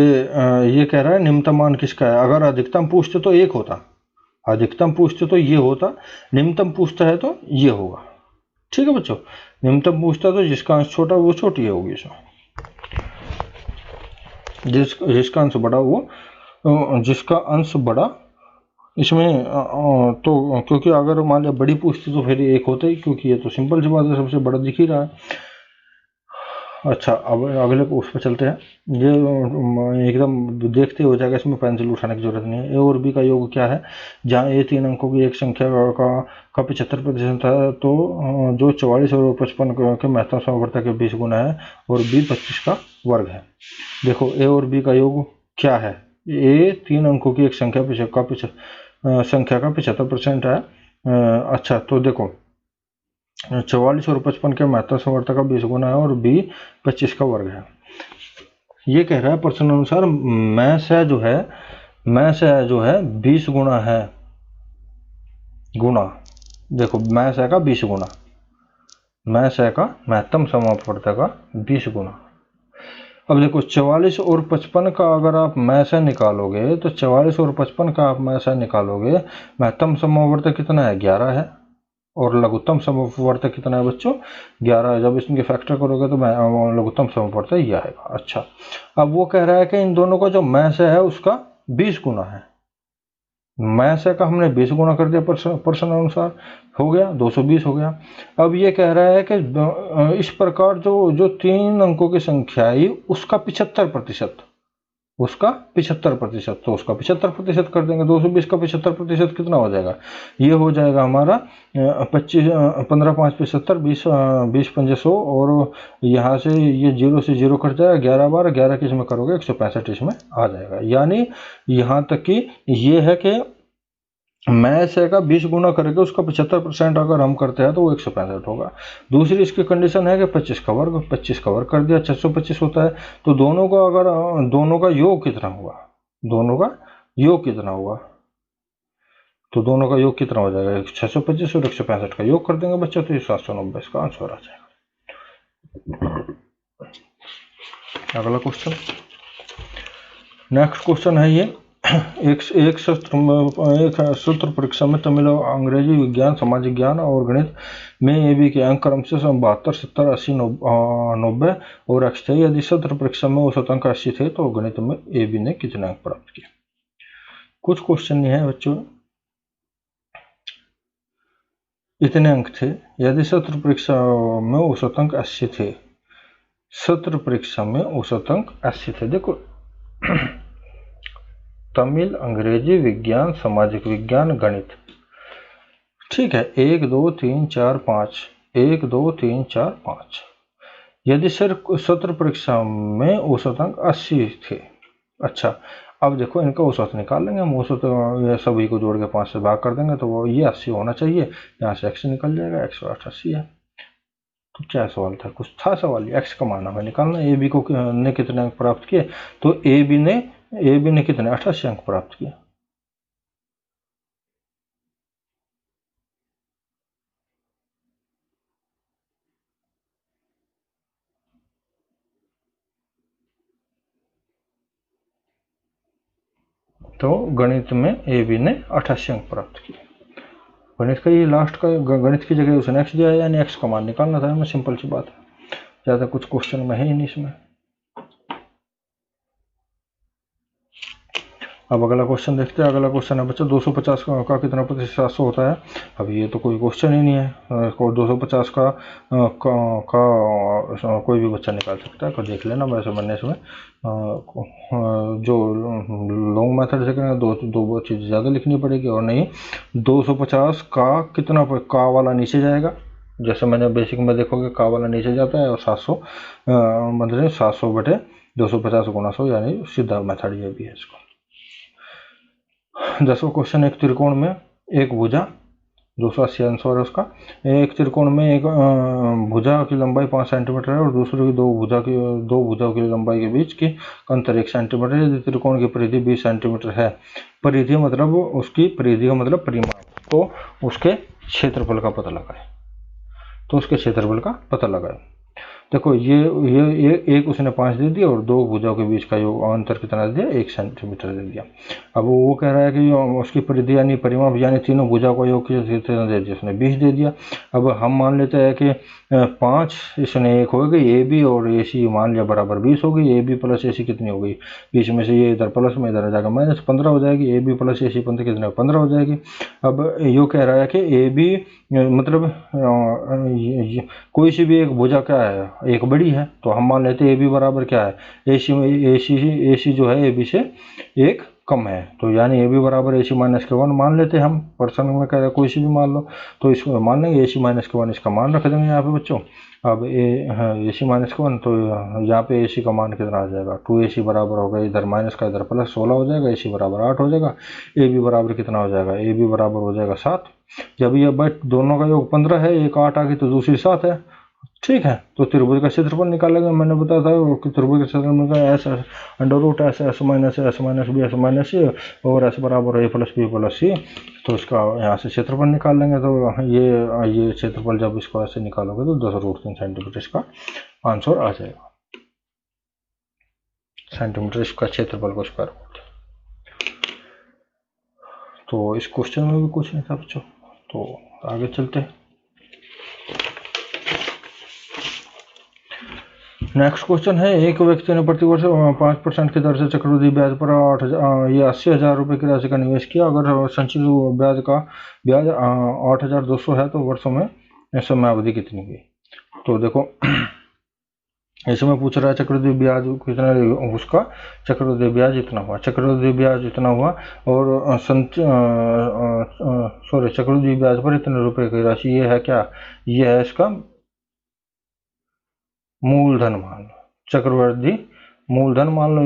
ये कह रहा है निम्नतम मान किसका है। अगर अधिकतम पूछते तो 1 होता, अधिकतम पूछते तो ये होता, निम्नतम पूछता है तो ये होगा, ठीक है बच्चों। निम्नतम पूछता तो जिसका अंश छोटा वो छोटी होगी, इसमें जिसका अंश बड़ा वो जिसका अंश बड़ा इसमें तो क्योंकि अगर मान लिया बड़ी पूछती तो फिर 1 होता ही, क्योंकि ये तो सिंपल सी बात है, सबसे बड़ा दिख ही रहा है। अच्छा अब अगले को उस पर चलते हैं, ये एकदम देखते हो जाएगा, इसमें पेंसिल उठाने की जरूरत नहीं है। ए और बी का योग क्या है, जहाँ ए 3 अंकों की एक संख्या का 75% है तो जो 44 और 55 के महत्तम समवर्तक के 20 गुना है और बी 25 का वर्ग है। देखो ए और बी का योग क्या है, ए 3 अंकों की एक संख्या का 75% है। अच्छा तो देखो 44 और 55 के महत्तम समवर्तक का 20 गुना है और बी 25 का वर्ग है। ये कह रहा है प्रश्न अनुसार मैं से जो है 20 गुना है, गुना देखो मैं से का 20 गुना, मैं से का महत्तम समवर्तक का 20 गुना। अब देखो 44 और 55 का अगर आप मैं से निकालोगे तो 44 और 55 का आप मैं से निकालोगे, महत्तम समवर्तक कितना है 11 है, और लघुत्तम समवर्तक कितना है बच्चों 11। जब इसके फैक्टर करोगे तो लघुत्तम समवर्तक ये आएगा। अच्छा, अब वो कह रहा है कि इन दोनों का जो मैस है उसका 20 गुना है। मैस है का हमने 20 गुना कर दिया पर्सन अनुसार, हो गया 220 हो गया। अब ये कह रहा है कि इस प्रकार जो जो 3 अंकों की संख्या आई उसका 75%, उसका 75%, तो उसका 75% कर देंगे। 220 का 75% कितना हो जाएगा, ये हो जाएगा हमारा 25 15 5 75 20 20 5 100, और यहाँ से ये 0 से 0 कट जाएगा, 11 बार 11 किस में करोगे 165 इसमें आ जाएगा। यानी यहाँ तक कि ये है कि मैस है का 20 गुना करके उसका 75% अगर हम करते हैं तो वो 165 होगा। दूसरी इसकी कंडीशन है कि 25 का वर्ग, 25 का वर्ग कर दिया 625 होता है। तो दोनों का अगर दोनों का योग कितना हुआ, दोनों का योग कितना हुआ, तो दोनों का योग कितना हो जाएगा 625 और 165 का योग कर देंगे बच्चों, तो ये 790 इसका आंसर आ जाएगा। अगला क्वेश्चन, नेक्स्ट क्वेश्चन है ये एक सत्र परीक्षा में तमिल, अंग्रेजी, विज्ञान, सामाजिक ज्ञान और गणित में एबी के अंक क्रम से 72, 70, 80, 90 और एक्स थे। यदि सत्र परीक्षा में औसत अंक 80 थे तो गणित में एबी ने कितने अंक प्राप्त किए। कुछ क्वेश्चन नहीं है बच्चों, इतने अंक थे। यदि सत्र परीक्षा में औसत अंक 80 थे, सत्र परीक्षा में औसत अंक 80 थे। देखो तमिल, अंग्रेजी, विज्ञान, सामाजिक विज्ञान, गणित, ठीक है 1 2 3 4 5, 1 2 3 4 5। यदि सिर्फ सत्र परीक्षा में औसत अंक 80 थे। अच्छा, अब देखो इनका औसत निकाल लेंगे हम, औसत ये सभी को जोड़ के 5 से भाग कर देंगे तो वो ये 80 होना चाहिए, यहाँ से x निकल जाएगा, 180 है। तो क्या सवाल था, कुछ था सवाल, x का मान हमें निकालना। ए बी को ने कितने अंक प्राप्त किए, तो ए बी ने कितने 88 अंक प्राप्त किए। तो गणित में ए बी ने 88 अंक प्राप्त किए। गणित का ये लास्ट का गणित की जगह उसने एक्स दिया, यानी एक्स का मान निकालना था हमें, सिंपल सी बात है, ज़्यादा कुछ क्वेश्चन में है ही नहीं इसमें। अब अगला क्वेश्चन देखते हैं। अगला क्वेश्चन है बच्चा 250 का कितना प्रतिशत 700 होता है। अब ये तो कोई क्वेश्चन ही नहीं है, 250 का कोई भी बच्चा निकाल सकता है। तो देख लेना, वैसे बनने इसमें जो लॉन्ग मेथड से करेंगे दो चीज़ ज़्यादा लिखनी पड़ेगी, और नहीं 250 का कितना का वाला नीचे जाएगा, जैसे मैंने बेसिक में देखोगे का वाला नीचे जाता है, और 700 मतलब 700 बटे 250 गुना 100, यानी सीधा मेथड ये भी है इसको। 10वां क्वेश्चन, एक त्रिकोण में एक भुजा 280 आंसर है उसका। एक त्रिकोण में एक भुजा की लंबाई 5 सेंटीमीटर है और दूसरे की दो भुजाओं की लंबाई के बीच की अंतर 1 सेंटीमीटर है। यदि त्रिकोण की परिधि 20 सेंटीमीटर है, परिधि मतलब उसकी परिधि का मतलब परिमाप, तो उसके क्षेत्रफल का पता लगाए, तो उसके क्षेत्रफल का पता लगाए। देखो ये एक उसने 5 दे दिया और दो भुजाओं के बीच का योग अंतर कितना दे दिया 1 सेंटीमीटर दे दिया। अब वो कह रहा है कि उसकी परिधि यानी परिमाप यानी तीनों भुजाओं का योग कितना दे दिया, उसने 20 दे दिया। अब हम मान लेते हैं कि 5 इसने 1 हो गई ए बी, और ए सी मान लिया बराबर 20 हो गई। ए बी प्लस ए सी कितनी हो गई, बीच में से ये इधर प्लस में इधर जाएगा माइनस, 15 हो जाएगी। ए बी प्लस ए सी कितने 15 हो जाएगी। अब यो कह रहा है कि ए बी मतलब कोई सी भी एक भुजा क्या है, एक बड़ी है, तो हम मान लेते हैं ए बी बराबर क्या है, ए सी जो है ए बी से एक कम है, तो यानी ए बी बराबर ए सी माइनस के 1 मान लेते हैं हम। पर्सन में कह रहे हैं कोई सी भी मान लो, तो इसको मान लेंगे ए सी माइनस के 1, इसका मान रख देंगे यहाँ पे बच्चों। अब ए सी माइनस के 1, तो यहाँ पे ए सी का मान कितना आ जाएगा 2 ए सी बराबर होगा, इधर माइनस का इधर प्लस 16 हो जाएगा, ए सी बराबर 8 हो जाएगा। ए बी बराबर कितना हो जाएगा, ए बी बराबर हो जाएगा 7। जब ये बट दोनों का योग 15 है, एक 8 आ गई तो दूसरी 7 है, ठीक है। तो त्रिभुज का क्षेत्रफल निकालेंगे, मैंने बताया था कि त्रिभुज का क्षेत्रफल का S under root S minus B S minus C और एस बराबर A plus B plus C, तो इसका यहाँ से क्षेत्रफल निकाल लेंगे। तो ये क्षेत्रफल जब इसको ऐसे निकालोगे तो 10√3 सेंटीमीटर इसका आंसर आ जाएगा। सेंटीमीटर इसका क्षेत्रफल को स्क्वायर बोलते हैं। तो इस क्वेश्चन में भी कुछ नहीं था बच्चों, तो आगे चलते हैं। नेक्स्ट क्वेश्चन है, एक व्यक्ति ने प्रतिवर्ष 5% की दर से चक्रवृद्धि ब्याज पर 80,000 रुपये की राशि का निवेश किया। अगर संचित ब्याज 8,200 है तो वर्षों में समयावधि कितनी हुई। तो देखो इसमें पूछ रहा है चक्रवृद्धि ब्याज कितना, उसका चक्रवृद्धि ब्याज इतना हुआ, चक्रवृद्धि ब्याज इतना हुआ और चक्रवृद्धि ब्याज पर इतने रुपए की राशि, ये है क्या, ये है इसका मूलधन मान लो, चक्रवृद्धि मूलधन मान लो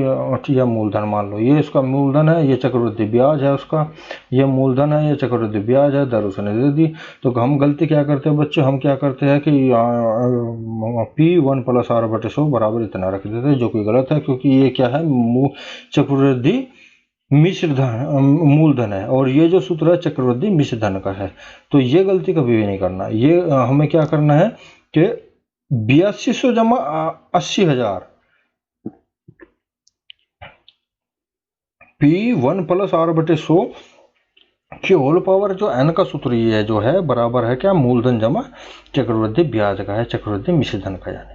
या मूलधन मान लो, ये इसका मूलधन है, ये चक्रवृद्धि ब्याज है उसका, ये मूलधन है, ये चक्रवृद्धि ब्याज है, दर उसने दे दी। तो हम गलती क्या करते हैं बच्चों, हम क्या करते हैं कि P1 + R/100 बराबर इतना रख देते हैं, जो कि गलत है, क्योंकि ये क्या है, चक्रवृद्धि मिश्र धन मूलधन है और ये जो सूत्र है चक्रवृद्धि मिश्र धन का है। तो ये गलती कभी भी नहीं करना। ये हमें क्या करना है कि 8200 जमा 80,000 P1 + R/100 की होल पावर, जो n का सूत्र ये जो है बराबर है क्या, मूलधन जमा चक्रवृद्धि ब्याज का है, चक्रवृद्धि मिश्र धन का। यानी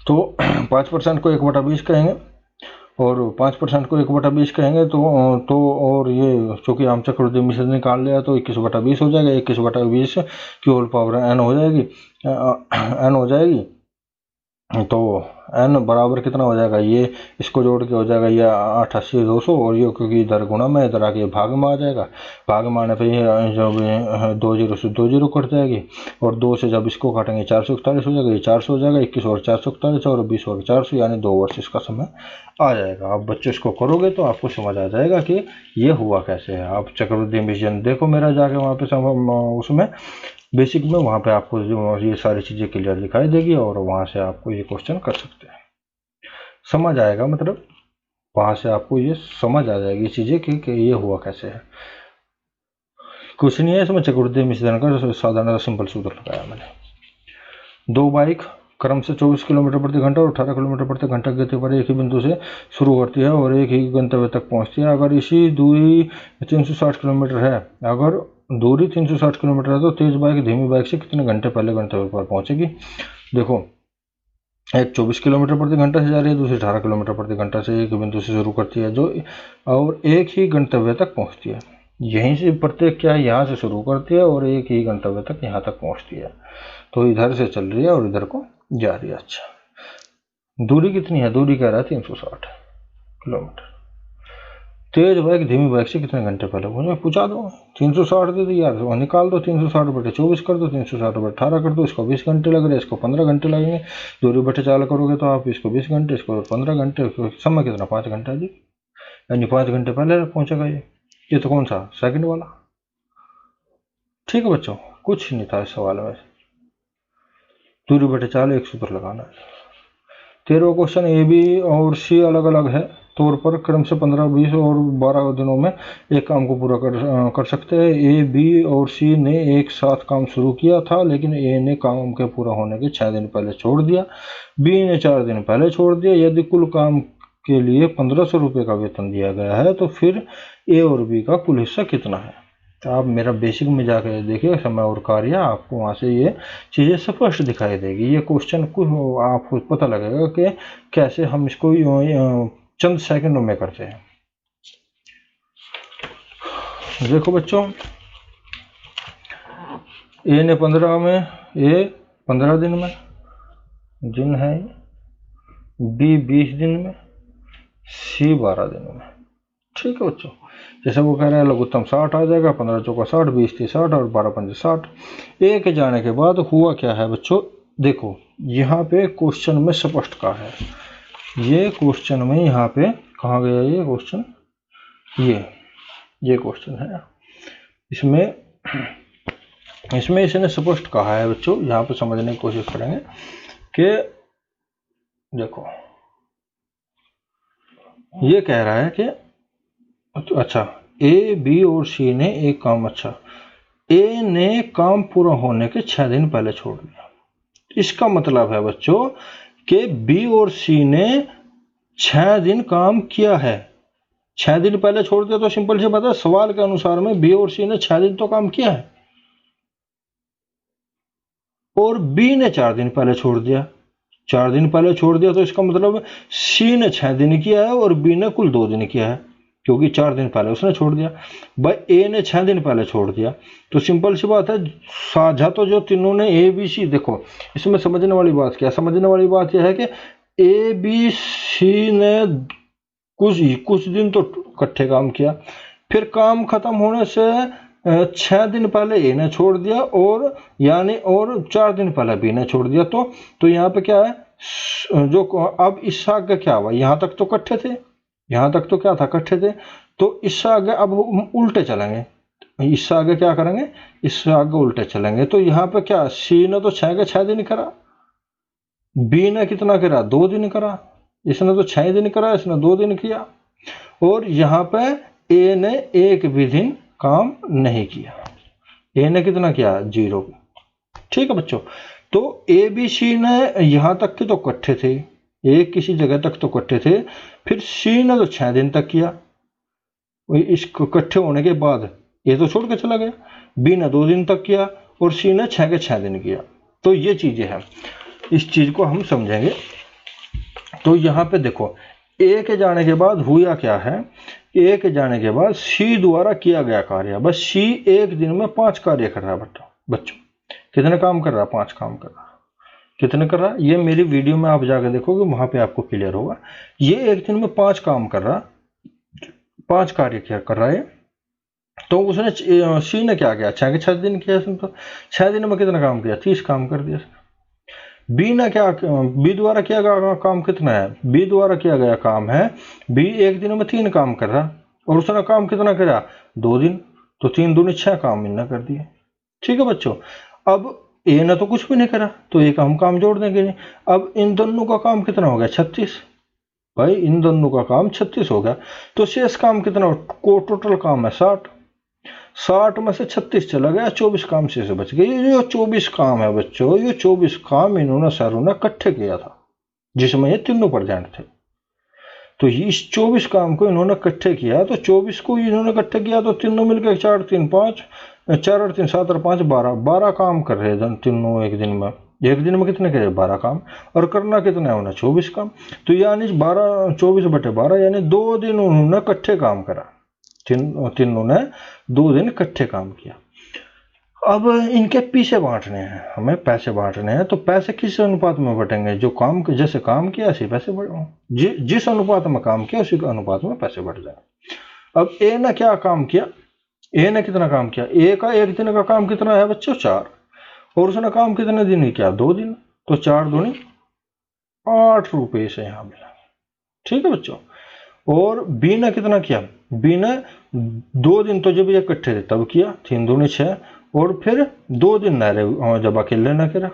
तो 5% को 1/20 कहेंगे और 5% को 1/20 कहेंगे तो और ये चूंकि हम चक्रवृद्धि मिश्र धन निकाल लिया तो 21/20 हो जाएगा। 21/20 की होल पावर n हो जाएगी, n हो जाएगी। तो n बराबर कितना हो जाएगा, ये इसको जोड़ के हो जाएगा ये 880,200 और ये क्योंकि इधर गुणा में इधर आके भाग में आ जाएगा, भाग में आने पे जब 2 0 से 2 0 कट जाएगी और 2 से जब इसको काटेंगे 441 हो जाएगा, ये 400 हो जाएगा, 21 और 441 और 20 और 400 यानी 2 वर्ष इसका समय आ जाएगा। आप बच्चों इसको करोगे तो आपको समझ आ जाएगा कि ये हुआ कैसे है। आप चक्रवृद्धि मिश्र धन देखो मेरा जाके वहाँ पे उसमें बेसिक में, वहाँ पे आपको ये सारी चीज़ें क्लियर दिखाई देगी और वहाँ से आपको ये क्वेश्चन कर सकते हैं, समझ आएगा, मतलब वहाँ से आपको ये समझ आ जाएगी चीज़ें कि ये हुआ कैसे है। कुछ नहीं है इसमें, चक्रवृद्धि मिश्र धन का साधारण सिंपल सूत्र लगाया मैंने। 2 बाइक क्रम से 24 किलोमीटर प्रति घंटा और 18 किलोमीटर प्रति घंटा की गति पर एक ही बिंदु से शुरू करती है और एक ही गंतव्य तक पहुंचती है। अगर इसी दूरी 360 किलोमीटर है, अगर दूरी 360 किलोमीटर है तो तेज बाइक धीमी बाइक से कितने घंटे पहले गंतव्य पर पहुंचेगी। देखो एक 24 किलोमीटर प्रति घंटा से जा रही है, दूसरी 18 किलोमीटर प्रति घंटा से एक बिंदु से शुरू करती है जो और एक ही गंतव्य तक पहुंचती है। यहीं से प्रत्येक क्या है, यहाँ से शुरू करती है और एक ही गंतव्य तक यहाँ तक पहुंचती है। तो इधर से चल रही है और इधर को जा रही है। अच्छा दूरी कितनी है, दूरी कह रहा है 360 किलोमीटर। तेज बाइक धीमी बाइक से कितने घंटे पहले मुझे पूछा दो, 360 दे दो यार, निकाल दो, 360/24 कर दो, 360/18 कर दो, इसको 20 घंटे लग रहे हैं, इसको 15 घंटे लगेंगे। दूरी बटे 4 करोगे तो आप इसको 20 घंटे, इसको 15 घंटे, समय कितना 5 घंटा जी, यानी 5 घंटे पहले पहुंचेगा ये तो कौन सा सेकंड वाला। ठीक है बच्चों, कुछ नहीं था इस सवाल में, दूरी बटे 4 एक सूत्र लगाना है। 13वां क्वेश्चन, ए बी और सी अलग अलग है तौर पर क्रम से 15, 20 और 12 दिनों में एक काम को पूरा कर सकते हैं। ए, बी और सी ने एक साथ काम शुरू किया था, लेकिन ए ने काम के पूरा होने के 6 दिन पहले छोड़ दिया, बी ने 4 दिन पहले छोड़ दिया। यदि कुल काम के लिए 1500 रुपये का वेतन दिया गया है तो फिर ए और बी का कुल हिस्सा कितना है। तो आप मेरा बेसिक में जाकर देखिए समय और कार्य, आपको वहाँ से ये चीज़ें स्पष्ट दिखाई देगी। ये क्वेश्चन को आपको पता लगेगा कि कैसे हम इसको चंद सेकंडों में करते हैं। देखो बच्चों, ए ने 15 में, ए 15 दिन में दिन है, बी 20 दिन में, सी 12 दिन में। ठीक है बच्चों, जैसे वो कह रहे हैं लघुत्तम 60 आ जाएगा, 15 चौका 60, 20 30 60 और 12 पंजे 60। ए के जाने के बाद हुआ क्या है बच्चों, देखो यहाँ पे क्वेश्चन में स्पष्ट कहा है, ये क्वेश्चन में यहाँ पे कहाँ गया ये क्वेश्चन, ये क्वेश्चन है, इसमें इसने स्पष्ट कहा है बच्चों, यहाँ पे समझने की कोशिश करेंगे कि देखो ये कह रहा है कि अच्छा ए, बी और सी ने एक काम, अच्छा ए ने काम पूरा होने के 6 दिन पहले छोड़ दिया। इसका मतलब है बच्चों कि बी और सी ने 6 दिन काम किया है, 6 दिन पहले छोड़ दिया। तो सिंपल सी बात है, सवाल के अनुसार में बी और सी ने 6 दिन तो काम किया है और बी ने 4 दिन पहले छोड़ दिया। 4 दिन पहले छोड़ दिया तो इसका मतलब सी ने 6 दिन किया है और बी ने कुल 2 दिन किया है, क्योंकि 4 दिन पहले उसने छोड़ दिया। भाई ए ने 6 दिन पहले छोड़ दिया, तो सिंपल सी बात है, साझा तो जो तीनों ने ए बी सी, देखो इसमें समझने वाली बात क्या है, समझने वाली बात यह है कि ए बी सी ने कुछ दिन तो इकट्ठे काम किया, फिर काम खत्म होने से 6 दिन पहले ए ने छोड़ दिया और यानी और 4 दिन पहले बी ने छोड़ दिया। तो यहाँ पे क्या है, जो अब इससे आगे क्या हुआ, यहाँ तक तो इकट्ठे थे, यहाँ तक तो क्या था, इकट्ठे थे, तो इससे आगे अब उल्टे चलेंगे, इससे आगे क्या करेंगे, इससे आगे उल्टे चलेंगे। तो यहाँ पे क्या, सी ने तो 6 के 6 दिन करा, बी ने कितना करा, 2 दिन करा, इसने तो 6 दिन करा, इसने 2 दिन किया, और यहाँ पे ए ने एक भी दिन काम नहीं किया, ए ने कितना किया, 0। ठीक है बच्चों, तो ए बी सी ने यहां तक के तो इकट्ठे थे, एक किसी जगह तक तो इकट्ठे थे, फिर सी ने तो 6 दिन तक किया, इस इकट्ठे होने के बाद ए तो छोड़ के चला गया, बी ने 2 दिन तक किया और सी ने 6 के 6 दिन किया। तो ये चीजें हैं, इस चीज को हम समझेंगे। तो यहाँ पे देखो, ए के जाने के बाद हुआ क्या है, ए के जाने के बाद सी द्वारा किया गया कार्य, बस सी एक दिन में 5 कार्य कर रहा है बच्चों, कितने काम कर रहा है, 5 काम कर रहा है। कितने कर रहा है, ये मेरी वीडियो में आप जाकर देखोगे, वहां पे आपको क्लियर होगा। ये एक दिन में 5 काम कर रहा, 5 कार्य क्या कर रहा है। तो उसने सी ने क्या किया, 6 के 6 दिन किया, तो 6 दिन में कितना काम किया, 30 काम कर दिया। बी ने क्या, बी द्वारा किया गया काम कितना है, बी द्वारा किया गया काम है, बी एक दिन में 3 काम कर रहा और उसने काम कितना करा, 2 दिन, तो 3 दूनी 6 काम इन्होंने कर दिए। ठीक है बच्चों, अब ए ने तो कुछ भी नहीं करा, तो एक हम काम जोड़ देंगे नहीं। अब इन दोनों का काम कितना हो गया, 36। भाई इन दोनों का काम 36 हो गया, तो शेष काम कितना, को टोटल काम है 60 में से 36 चला गया, 24 काम शेष बच गए। ये जो 24 काम है बच्चों, ये 24 काम इन्होंने सरों ने इकट्ठे किया था, जिसमें ये तीनों प्रेजेंट थे। तो इस 24 काम को इन्होंने इकट्ठे किया, तो 24 को इन्होंने इकट्ठे किया, तो तीनों मिलकर 4 3 5, 4 और 3 7 और 5 12 काम कर रहे हैं तीनों एक दिन में। एक दिन में कितने करे, 12 काम, और करना कितना है उन्हें, 24 काम। तो यानी 24/12 यानी 2 दिन उन्होंने इकट्ठे काम करा, तीनों ने 2 दिन इकट्ठे काम किया। अब इनके पीछे बांटने हैं, हमें पैसे बांटने हैं, तो पैसे किस अनुपात में बटेंगे, जो काम जैसे काम किया ऐसे पैसे बढ़, जिस अनुपात में काम किया उसी अनुपात में पैसे बढ़ जाए। अब ए ने क्या काम किया, ए ने कितना काम किया, ए का एक दिन का काम कितना है बच्चों, 4, और उसने काम कितने दिन किया, 2 दिन, तो 4 दूनी 8 रुपये से यहां मिला। ठीक है बच्चों, और बी ने कितना किया, बी ने 2 दिन तो जब ये इकट्ठे थे तब किया, 3 दूनी 6, और फिर 2 दिन न रहे जब अकेले न करा,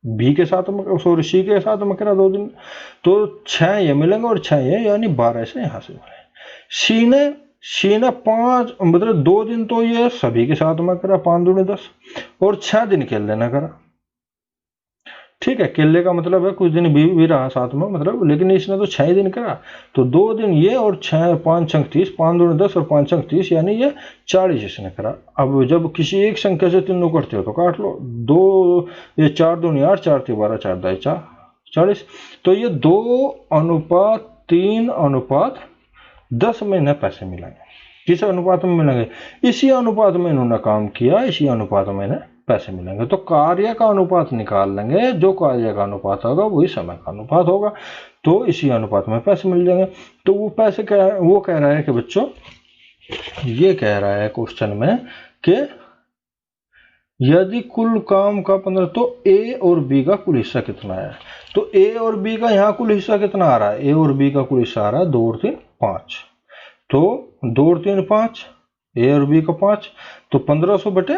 बी के साथ में, सॉरी सी के साथ में करा 2 दिन, तो 6 ये मिलेंगे और 6 ये, यानी 12 से यहां से मिले। सी ने 5 मतलब 2 दिन तो ये सभी के साथ में करा, 5 दूनी 10, और 6 दिन केले न करा। ठीक है, केले का मतलब है कुछ दिन भी रहा साथ में, मतलब, लेकिन इसने तो 6 दिन करा, तो 2 दिन ये और 6 5 6 30, 5 दूनी 10 और 5 6 30, यानी ये 40 इसने करा। अब जब किसी एक संख्या से तीनों करते हो तो काट लो, 2 ये 4 दूनी 8, 4 3 12, 4 दाई 4 40, तो ये 2:3:10 में इन्हें पैसे मिलेंगे। किस अनुपात में मिलेंगे, इसी अनुपात में इन्होंने काम किया, इसी अनुपात में इन्हें पैसे मिलेंगे। तो कार्य का अनुपात निकाल लेंगे, जो कार्य का अनुपात होगा वही समय का अनुपात होगा, तो इसी अनुपात में पैसे मिल जाएंगे। तो वो पैसे क्या है, वो कह रहा है कि बच्चों, ये कह रहा है क्वेश्चन में कि यदि कुल काम का 15, तो ए और बी का कुल हिस्सा कितना है, तो ए और बी का यहाँ कुल हिस्सा कितना आ रहा है, ए और बी का कुल हिस्सा आ रहा है 2 और 3 5, तो 2 और 3 5, ए और बी का 5, तो 1500 बटे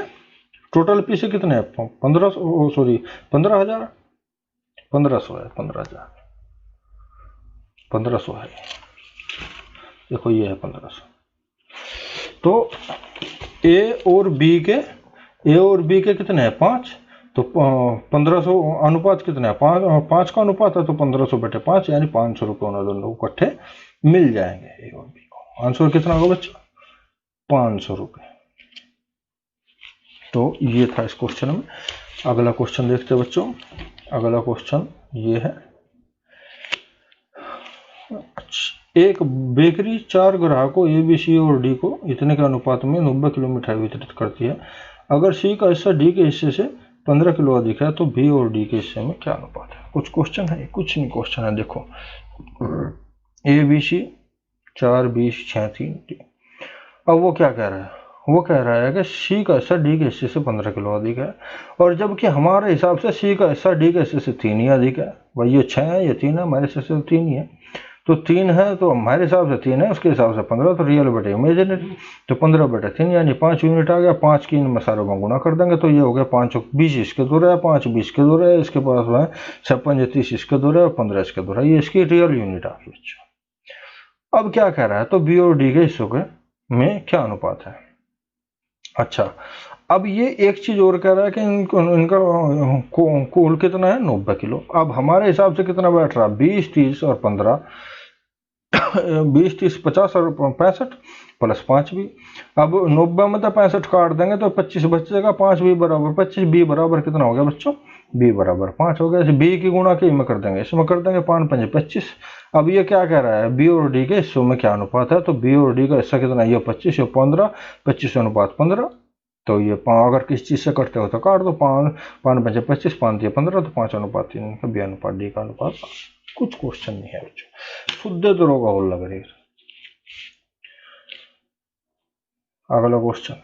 टोटल पीछे कितने हैं, 1500, सॉरी 15,000, 1500 है, 1500 है, देखो ये है 1500। तो ए और बी के कितने हैं, 5, तो 1500 अनुपात कितना है, 5 का अनुपात है, तो 1500 बटे 5, यानी 500 रुपये उन्हें दोनों को इकट्ठे मिल जाएंगे ए और बी को। आंसर कितना होगा बच्चों, 500 रुपये। तो ये था इस क्वेश्चन में। अगला क्वेश्चन देखते हैं बच्चों, अगला क्वेश्चन ये है, एक बेकरी 4 ग्राहकों ए, बी, सी और डी को इतने के अनुपात में 90 किलो मिठाई वितरित करती है। अगर सी का हिस्सा डी के हिस्से से 15 किलो अधिक है तो बी और डी के हिस्से में क्या अनुपात है? कुछ क्वेश्चन है, कुछ नहीं क्वेश्चन है। देखो ए, बी, सी 4, 20, 6, 3 डी। अब वो क्या कह रहा है? वो कह रहा है कि सी का हिस्सा डी के हिस्से से 15 किलो अधिक है, और जबकि हमारे हिसाब से सी का हिस्सा डी के हिस्से से 3 ही अधिक है। भाई ये 6 है, ये 3 है, हमारे हिस्से से 3 ही है। तो 3 है तो हमारे हिसाब से 3 है, उसके हिसाब से 15, तो रियल बटे इमेजिनरी, तो 15/3 यानी 5 यूनिट आ गया। 5 की इन मसालों में गुना कर देंगे तो ये हो गया 5 20 इसके दो रहा है, 5 20 के दो रहा है, इसके पास है 56 30 इसके दो रहा है, 15 इसके दो रहा है। ये इसकी रियल यूनिट आ गई बच्चों। अब क्या कह रहा है? तो बी और डी के हिस्सों के में क्या अनुपात है? अच्छा, अब ये एक चीज और कह रहा है कि इनका कुल कितना है? 90 किलो। अब हमारे हिसाब से कितना बैठ रहा? 20 30 और 15, 20 30 50 और 65 प्लस 5 भी। अब 90 में तो 65 काट देंगे तो 25 बचेगा। 5 बी बराबर 25, बी बराबर कितना हो गया बच्चों? बी बराबर 5 हो गया। इस बी की गुणा के में कर देंगे, इसमें कर देंगे 5 5 25। अब ये क्या कह रहा है? बी और डी के हिस्सों में क्या अनुपात है? तो बी और डी का हिस्सा कितना? ये 25, ये 15, 25 अनुपात 15। तो ये अगर किसी चीज से करते हो तो काट दो, 5 5 5 25, 5 दिए 15, तो 5 अनुपात 3 का बी अनुपात डी का अनुपात। कुछ क्वेश्चन नहीं है बच्चों, शुद्ध दरोगा होल लग रही है। अगला क्वेश्चन,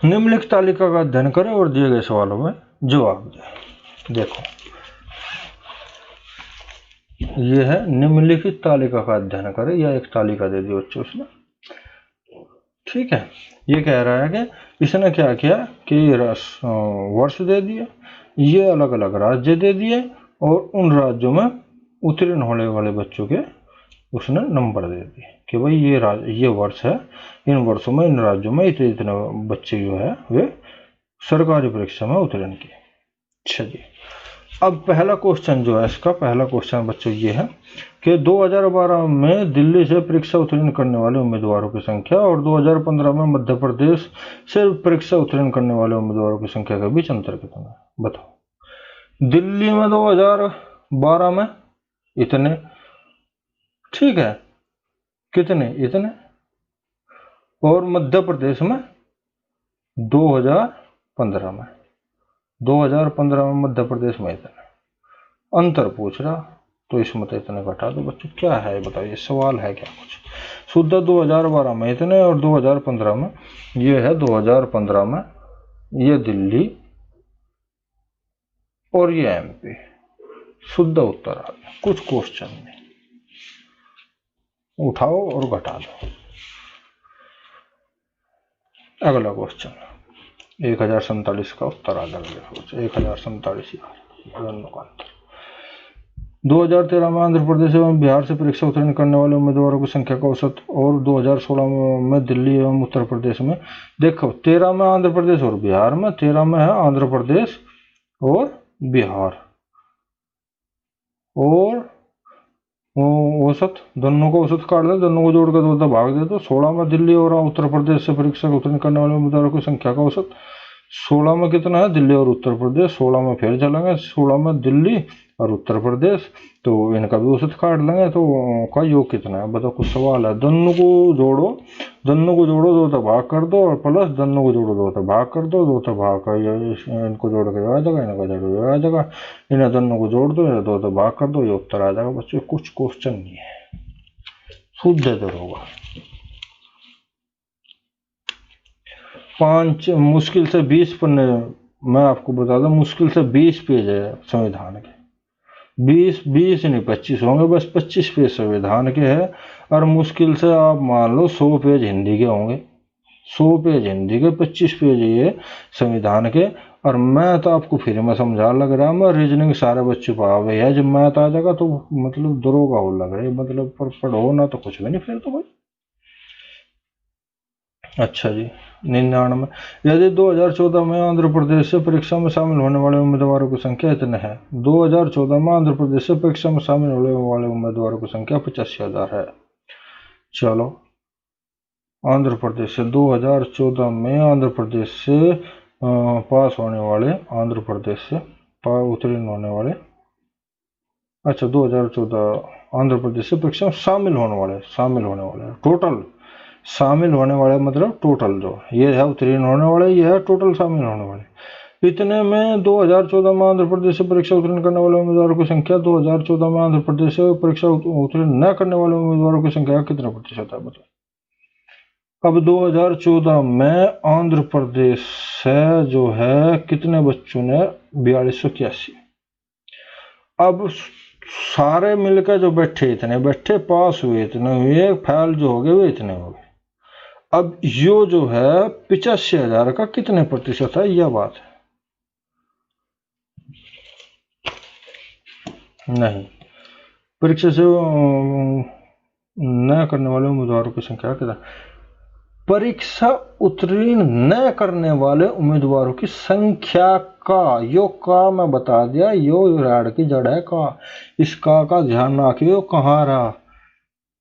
निम्नलिखित तालिका का अध्ययन करें और दिए गए सवालों में जवाब दें। देखो ये है निम्नलिखित तालिका का अध्ययन करें, या एक तालिका दे दी बच्चों उसने, ठीक है। ये कह रहा है कि इसने क्या किया कि वर्ष दे दिए, ये अलग अलग राज्य दे दिए, और उन राज्यों में उत्तीर्ण होने वाले बच्चों के उसने नंबर दे दिए कि भाई ये वर्ष है, इन वर्षों में इन राज्यों में इतने इतने बच्चे जो है वे सरकारी परीक्षा में उत्तीर्ण किए। अच्छा जी, अब पहला क्वेश्चन जो है इसका, पहला क्वेश्चन बच्चों ये है कि 2012 में दिल्ली से परीक्षा उत्तीर्ण करने वाले उम्मीदवारों की संख्या और 2015 में मध्य प्रदेश से परीक्षा उत्तीर्ण करने वाले उम्मीदवारों की संख्या के बीच अंतर कितना है? बताओ। दिल्ली में 2012 में इतने, ठीक है, कितने? इतने। और मध्य प्रदेश में 2015 में, 2015 में मध्य प्रदेश में इतने। अंतर पूछ रहा, तो इसमें तो इतने घटा दो बच्चों। क्या है बताइए, सवाल है क्या कुछ? शुद्ध 2012 में इतने और 2015 में, ये है 2015 में ये दिल्ली और ये एमपी। शुद्ध उत्तर आ गया, कुछ क्वेश्चन नहीं, उठाओ और घटा दो। अगला क्वेश्चन 1047 का उत्तर आ जाएगा। 1047 दोनों का अंतर। 2013 में आंध्र प्रदेश एवं बिहार से परीक्षा उत्तीर्ण करने वाले उम्मीदवारों की संख्या का औसत, और 2016 में दिल्ली एवं उत्तर प्रदेश में। देखो 13 में आंध्र प्रदेश और बिहार में, 13 में है आंध्र प्रदेश और बिहार, और औसत दोनों को औसत काट दे, दोनों को जोड़ कर 2 भाग दे दो। 16 में दिल्ली और उत्तर प्रदेश से परीक्षा उत्तीर्ण करने वाले उम्मीदवारों की संख्या का औसत, 16 में कितना है? दिल्ली और उत्तर प्रदेश। 16 में फिर चलेंगे, 16 में दिल्ली और उत्तर प्रदेश, तो इनका भी औसत काट लेंगे, तो का योग कितना है? बताओ, कुछ सवाल है। दोनों को जोड़ो, दोनों को जोड़ो, 2 भाग कर दो, और प्लस दोनों को जोड़ो, 2 भाग कर दो, 2 भाग कर, इनको जोड़ कर आ जाएगा, इनको जोड़ आ जाएगा, इन्हें दोनों को जोड़ दो, 2 भाग कर दो, ये उत्तर आ जाएगा बच्चों। कुछ क्वेश्चन नहीं है, शुद्ध दरोगा। 5 मुश्किल से 20 पन्ने, मैं आपको बता दूं, मुश्किल से 20 पेज है संविधान के। 20 नहीं 25 होंगे, बस 25 पेज संविधान के हैं, और मुश्किल से आप मान लो 100 पेज हिंदी के होंगे। 100 पेज हिंदी के, 25 पेज ये संविधान के। और मैथ आपको फिर में समझा लग रहा है, मैं रीजनिंग सारे बच्चों को आ गई है, जब मैथ आ जाएगा तो मतलब दरोगा हो लग रहा है, मतलब पर पढ़ो ना तो कुछ भी नहीं फिर तो भाई। अच्छा जी, 99। यदि 2014 में आंध्र प्रदेश से परीक्षा में शामिल होने वाले उम्मीदवारों की संख्या इतने है। 2014 में आंध्र प्रदेश से परीक्षा में शामिल होने वाले उम्मीदवारों की संख्या 85,000 है। चलो, आंध्र प्रदेश से 2014 में आंध्र प्रदेश से पास होने वाले, आंध्र प्रदेश से उत्तीर्ण होने वाले अच्छा, 2014 आंध्र प्रदेश से परीक्षा में शामिल होने वाले टोटल, शामिल होने वाले मतलब टोटल जो ये है उत्तीर्ण होने वाले, ये है टोटल शामिल होने वाले। इतने में 2014 में आंध्र प्रदेश से परीक्षा उत्तीर्ण करने वाले उम्मीदवारों की संख्या 2014 में आंध्र प्रदेश से परीक्षा उत्तीर्ण न करने वाले उम्मीदवारों की संख्या कितना प्रतिशत है बताओ। अब 2014 में आंध्र प्रदेश से जो है कितने बच्चों ने 4281, अब सारे मिलकर जो बैठे इतने बैठे, पास हुए इतने हुए, फेल जो हो गए वो इतने हो गए। अब यो जो है 85,000 का कितने प्रतिशत है, यह बात है। नहीं, परीक्षा से न करने वाले उम्मीदवारों की संख्या कितना, परीक्षा उत्तीर्ण न करने वाले उम्मीदवारों की संख्या का, यो का मैं बता दिया, यो राड की जड़ है का, इस का ध्यान रखियो कहाँ रहा।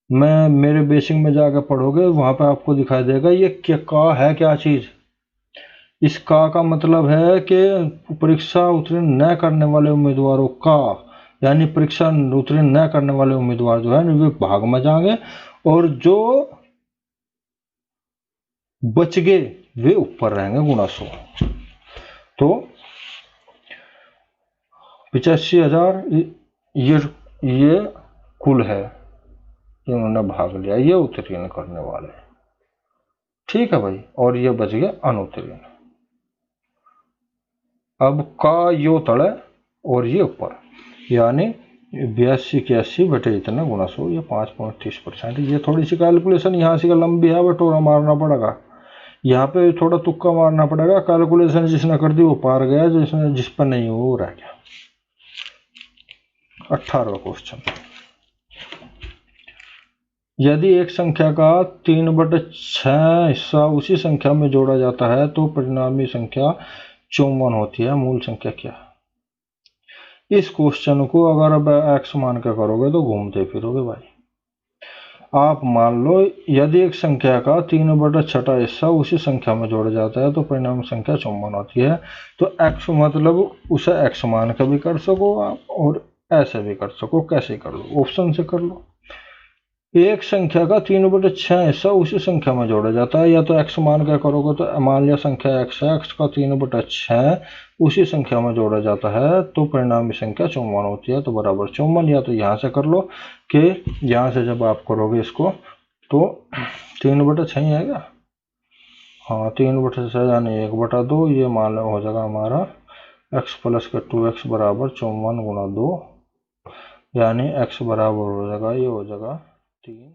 मैं मेरे बेसिक में जाकर पढ़ोगे वहां पे आपको दिखाई देगा ये क्या का है, क्या चीज। इस का मतलब है कि परीक्षा उत्तीर्ण न करने वाले उम्मीदवारों का, यानी परीक्षा उत्तीर्ण न करने वाले उम्मीदवार जो है वे भाग में जाएंगे और जो बच गए वे ऊपर रहेंगे गुणा 100। तो 85,000 ये कुल है जिन्होंने भाग लिया, ये उत्तीर्ण करने वाले, ठीक है भाई, और ये बच गया अनुत्तीर्ण। अब का यो तले और ये ऊपर, यानी 8281 बटे इतना गुणा 100, ये 5.30%। ये थोड़ी सी कैलकुलेशन यहाँ से लंबी है, बटोरा मारना पड़ेगा, यहाँ पे थोड़ा तुक्का मारना पड़ेगा। कैलकुलेशन जिसने कर दी वो पार गया, जिस पर नहीं हो वो रह गया। 18वां क्वेश्चन, यदि एक संख्या का 3/6 हिस्सा उसी संख्या में जोड़ा जाता है तो परिणामी संख्या 54 होती है, मूल संख्या क्या है। इस क्वेश्चन को अगर अब एक्स मान के करोगे तो घूमते फिरोगे भाई। आप मान लो यदि एक संख्या का 3/6 हिस्सा उसी संख्या में जोड़ा जाता है तो परिणाम संख्या 54 होती है। तो x मतलब उसे x मान के भी कर सको आप और ऐसे भी कर सको, कैसे कर लो, ऑप्शन से कर लो। एक संख्या का 3/6 हिस्सा उसी संख्या में जोड़ा जाता है, या तो x मान के करोगे तो मान लिया संख्या x है, x का 3/6 उसी संख्या में जोड़ा जाता है तो परिणामी संख्या 54 होती है, तो बराबर 54। या तो यहाँ से कर लो कि यहाँ से जब आप करोगे इसको तो 3/6 ही आएगा, हाँ 3/6 यानी 1/2, ये मान लो हो जाएगा हमारा x प्लस का 2x बराबर 54 गुणा 2, यानी x बराबर हो जाएगा, ये हो जाएगा 3,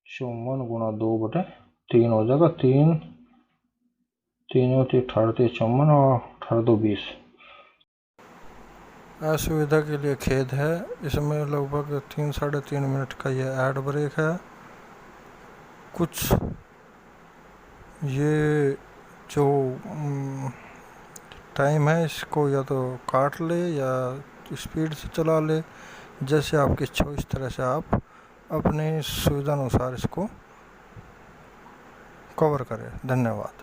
54 गुणा 2/3 हो जाएगा, 3 3 होती 18 54 और 18 20। असुविधा के लिए खेद है, इसमें लगभग 3-3.5 मिनट का ये ऐड ब्रेक है। कुछ ये जो टाइम है इसको या तो काट ले या स्पीड से चला ले, जैसे आपकी इच्छा हो इस तरह से आप अपनी सुविधा अनुसार इसको कवर करें। धन्यवाद।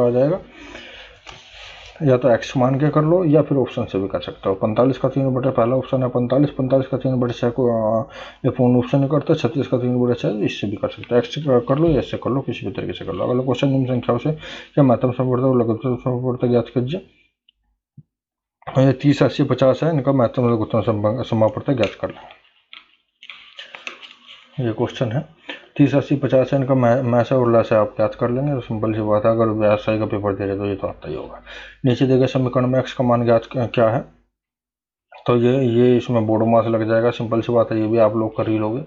आ जाएगा। या तो x मान के कर लो या फिर ऑप्शन से भी कर सकते हो। 45 का 3/, पहला ऑप्शन है 45, 45 का 3/6 को ये पूर्ण ऑप्शन करता है, 36 का 3/6 इससे भी कर सकते हो। x कर लो या इससे कर लो, किसी भी तरीके से कर लो। अगला क्वेश्चन निम्न संख्याओं से क्या महत्तम संपूर्णता और लघुत्तम संपूर्णता ज्ञात कीजिए। ये 30, 80, 50 है, इनका महत्तम और लघुत्तम संपूर्णता ज्ञात कर लो। ये क्वेश्चन है 30, 80, 50 है, इनका मैस और लस है आप ज्ञात कर लेंगे। तो सिंपल सी बात है, अगर व्यवसाय का पेपर दे रहे तो ये तो आता ही होगा। नीचे दिए गए समीकरण में x का मान ज्ञात क्या है, तो ये इसमें बोर्ड मास लग जाएगा। सिंपल सी बात है, ये भी आप लोग कर ही लोगे,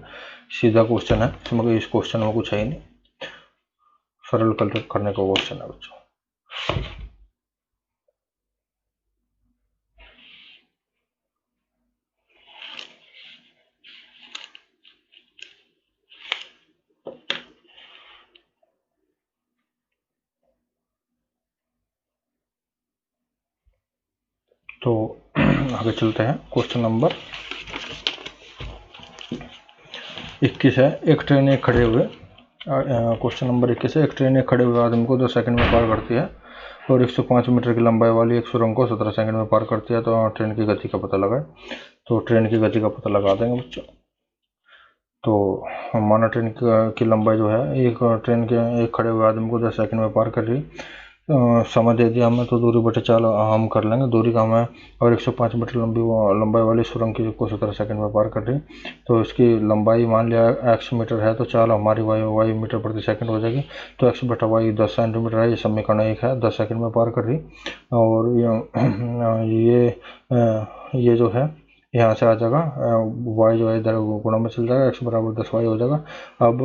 सीधा क्वेश्चन है, इसमें इस क्वेश्चन में कुछ है ही नहीं, सरल करने का क्वेश्चन है बच्चों। तो आगे चलते हैं। क्वेश्चन नंबर 21 है, एक ट्रेन एक खड़े हुए क्वेश्चन नंबर 21 है, एक ट्रेन एक खड़े हुए आदमी को 10 सेकंड में पार करती है और 105 मीटर की लंबाई वाली एक सुरंग को 17 सेकंड में पार करती है। तो ट्रेन की गति का पता लगाए। तो ट्रेन की गति का पता लगा देंगे बच्चों। तो माना ट्रेन की लंबाई जो है, एक ट्रेन के एक खड़े हुए आदमी को 10 सेकंड में पार कर रही, समय दे दिया हमें, तो दूरी बटे 4 हम कर लेंगे। दूरी का हमें, और 105 मीटर लंबाई वाली सुरंग की को 17 सेकंड में पार कर रही, तो इसकी लंबाई मान लिया x मीटर है, तो 4 हमारी y मीटर प्रति सेकंड हो जाएगी। तो x बटा y 10 सेंटीमीटर है, ये समीकरण 1 है, 10 सेकंड में पार कर रही। और ये जो है यहाँ से आ जाएगा, y जो है इधर गुणा में चल जाएगा, x बराबर 10y हो जाएगा। अब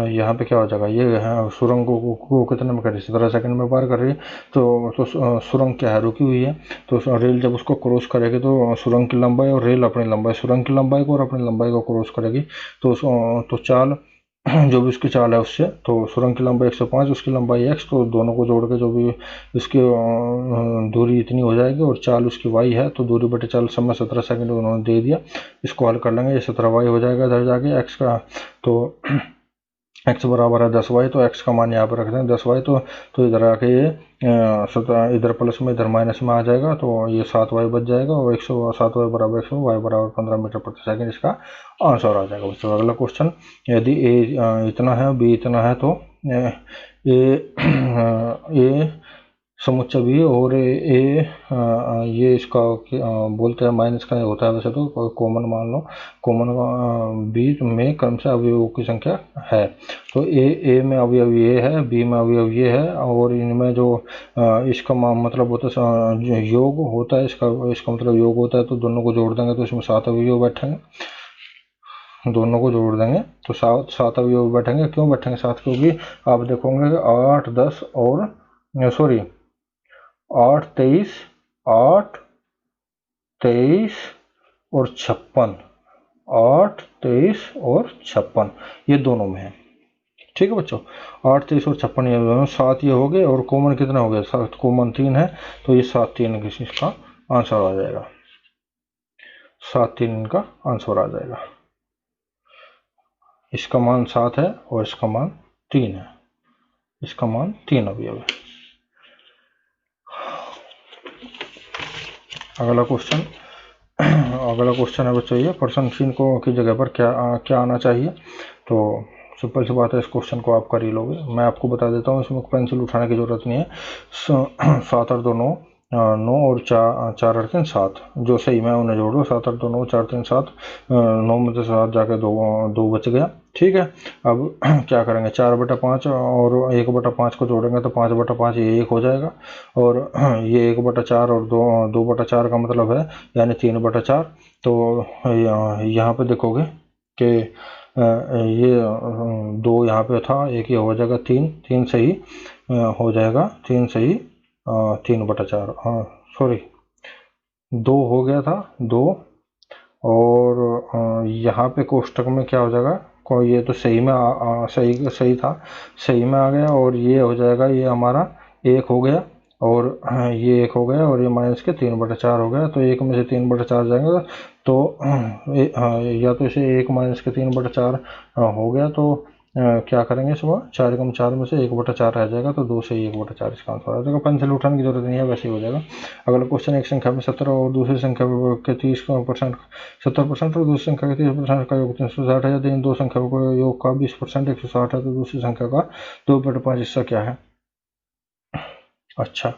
यहाँ पे क्या हो जाएगा, ये सुरंग को कितने में कर रही, 17 सेकंड में पार कर रही है। तो सुरंग क्या है, रुकी हुई है। तो रेल जब उसको क्रॉस करेगी तो सुरंग की लंबाई और रेल अपनी लंबाई, सुरंग की लंबाई को और अपनी लंबाई को क्रॉस करेगी। तो चाल जो भी उसकी चाल है उससे, तो सुरंग की लंबाई 105, उसकी लंबाई x, तो दोनों को जोड़ के जो भी उसकी दूरी इतनी हो जाएगी, और चाल उसकी y है, तो दूरी बटे चाल समय 17 सेकंड उन्होंने दे दिया। इसको हल कर लेंगे, ये 17y हो जाएगा इधर जाके x का, तो x बराबर है 10y, तो x का मान यहाँ पर रख दें 10y। तो इधर आके ये इधर प्लस में इधर माइनस में आ जाएगा, तो ये 7y बच जाएगा, और 107y बराबर 100, y बराबर 15 मीटर प्रति सेकंड इसका आंसर आ जाएगा बच्चों। अगला क्वेश्चन, यदि a इतना है b इतना है, तो a समुच्चय भी और ये इसका बोलते हैं माइनस का होता है, वैसे तो कॉमन मान लो, कॉमन बी में क्रम से अवयवों की संख्या है। तो ए में अवयव ये है, बी में अवयव ये है, और इनमें जो इसका मतलब होता है योग होता है, इसका मतलब योग होता है। तो दोनों को जोड़ देंगे तो इसमें 7 अवयव बैठेंगे, दोनों को जोड़ देंगे तो 7 अवयव बैठेंगे। क्यों बैठेंगे 7? क्योंकि आप देखोगे 8, 10 और 8, 23, 8, 23 और 56, 8, 23 और 56 ये दोनों में है। ठीक है बच्चों, 8, 23 और 56 ये दोनों, 7 ये हो गए, और कॉमन कितना हो गया, 7 कॉमन 3 है, तो ये 7, 3 इसका आंसर आ जाएगा, 7, 3 इनका आंसर आ जाएगा। इसका मान 7 है और इसका मान 3 है, इसका मान 3 अवयव है। अगला क्वेश्चन है बच्चों, ये पर्सन सीन को की जगह पर क्या आना चाहिए। तो सिंपल सी बात है, इस क्वेश्चन को आप कर ही लोगे। मैं आपको बता देता हूँ, इसमें पेंसिल उठाने की जरूरत नहीं है। 7 और 2 9, 9 और 4 और 3 7, जो सही में उन्हें जोड़ दो, 7 और 2 9, 4 3 7, 9 में से 7 जाके 2 बच गया। ठीक है, अब क्या करेंगे, 4/5 और 1/5 को जोड़ेंगे तो 5/5 ये 1 हो जाएगा, और ये 1/4 और 2/4 का मतलब है यानी 3/4। तो यहाँ पे देखोगे कि ये 2 यहाँ पे था, 1 ये हो जाएगा 3 सही हो जाएगा, 3 सही 3/4, हाँ सॉरी 2 हो गया था 2, और यहाँ पे कोष्टक में क्या हो जाएगा, ये तो सही में सही था, सही में आ गया, और ये हो जाएगा, ये हमारा 1 हो गया, और ये 1 हो गया, और ये माइनस के 3/4 हो गया। तो 1 में से 3/4 जाएगा, तो या तो इसे 1 माइनस के 3/4 हो गया, तो क्या करेंगे सुबह 4 कम 4 में से 1/4 रह जाएगा, तो 2 से 1/4 इसका आंसर आ जाएगा। पेंसिल उठाने की जरूरत नहीं है, वैसे ही हो जाएगा। अगला क्वेश्चन, एक संख्या में 17 और दूसरी संख्या के 30% 70% और दूसरी संख्या के 30% का योग 360 है। यदि इन दो संख्याओं का योग का 20% 160 है, तो दूसरी संख्या का 2/5 हिस्सा क्या है? अच्छा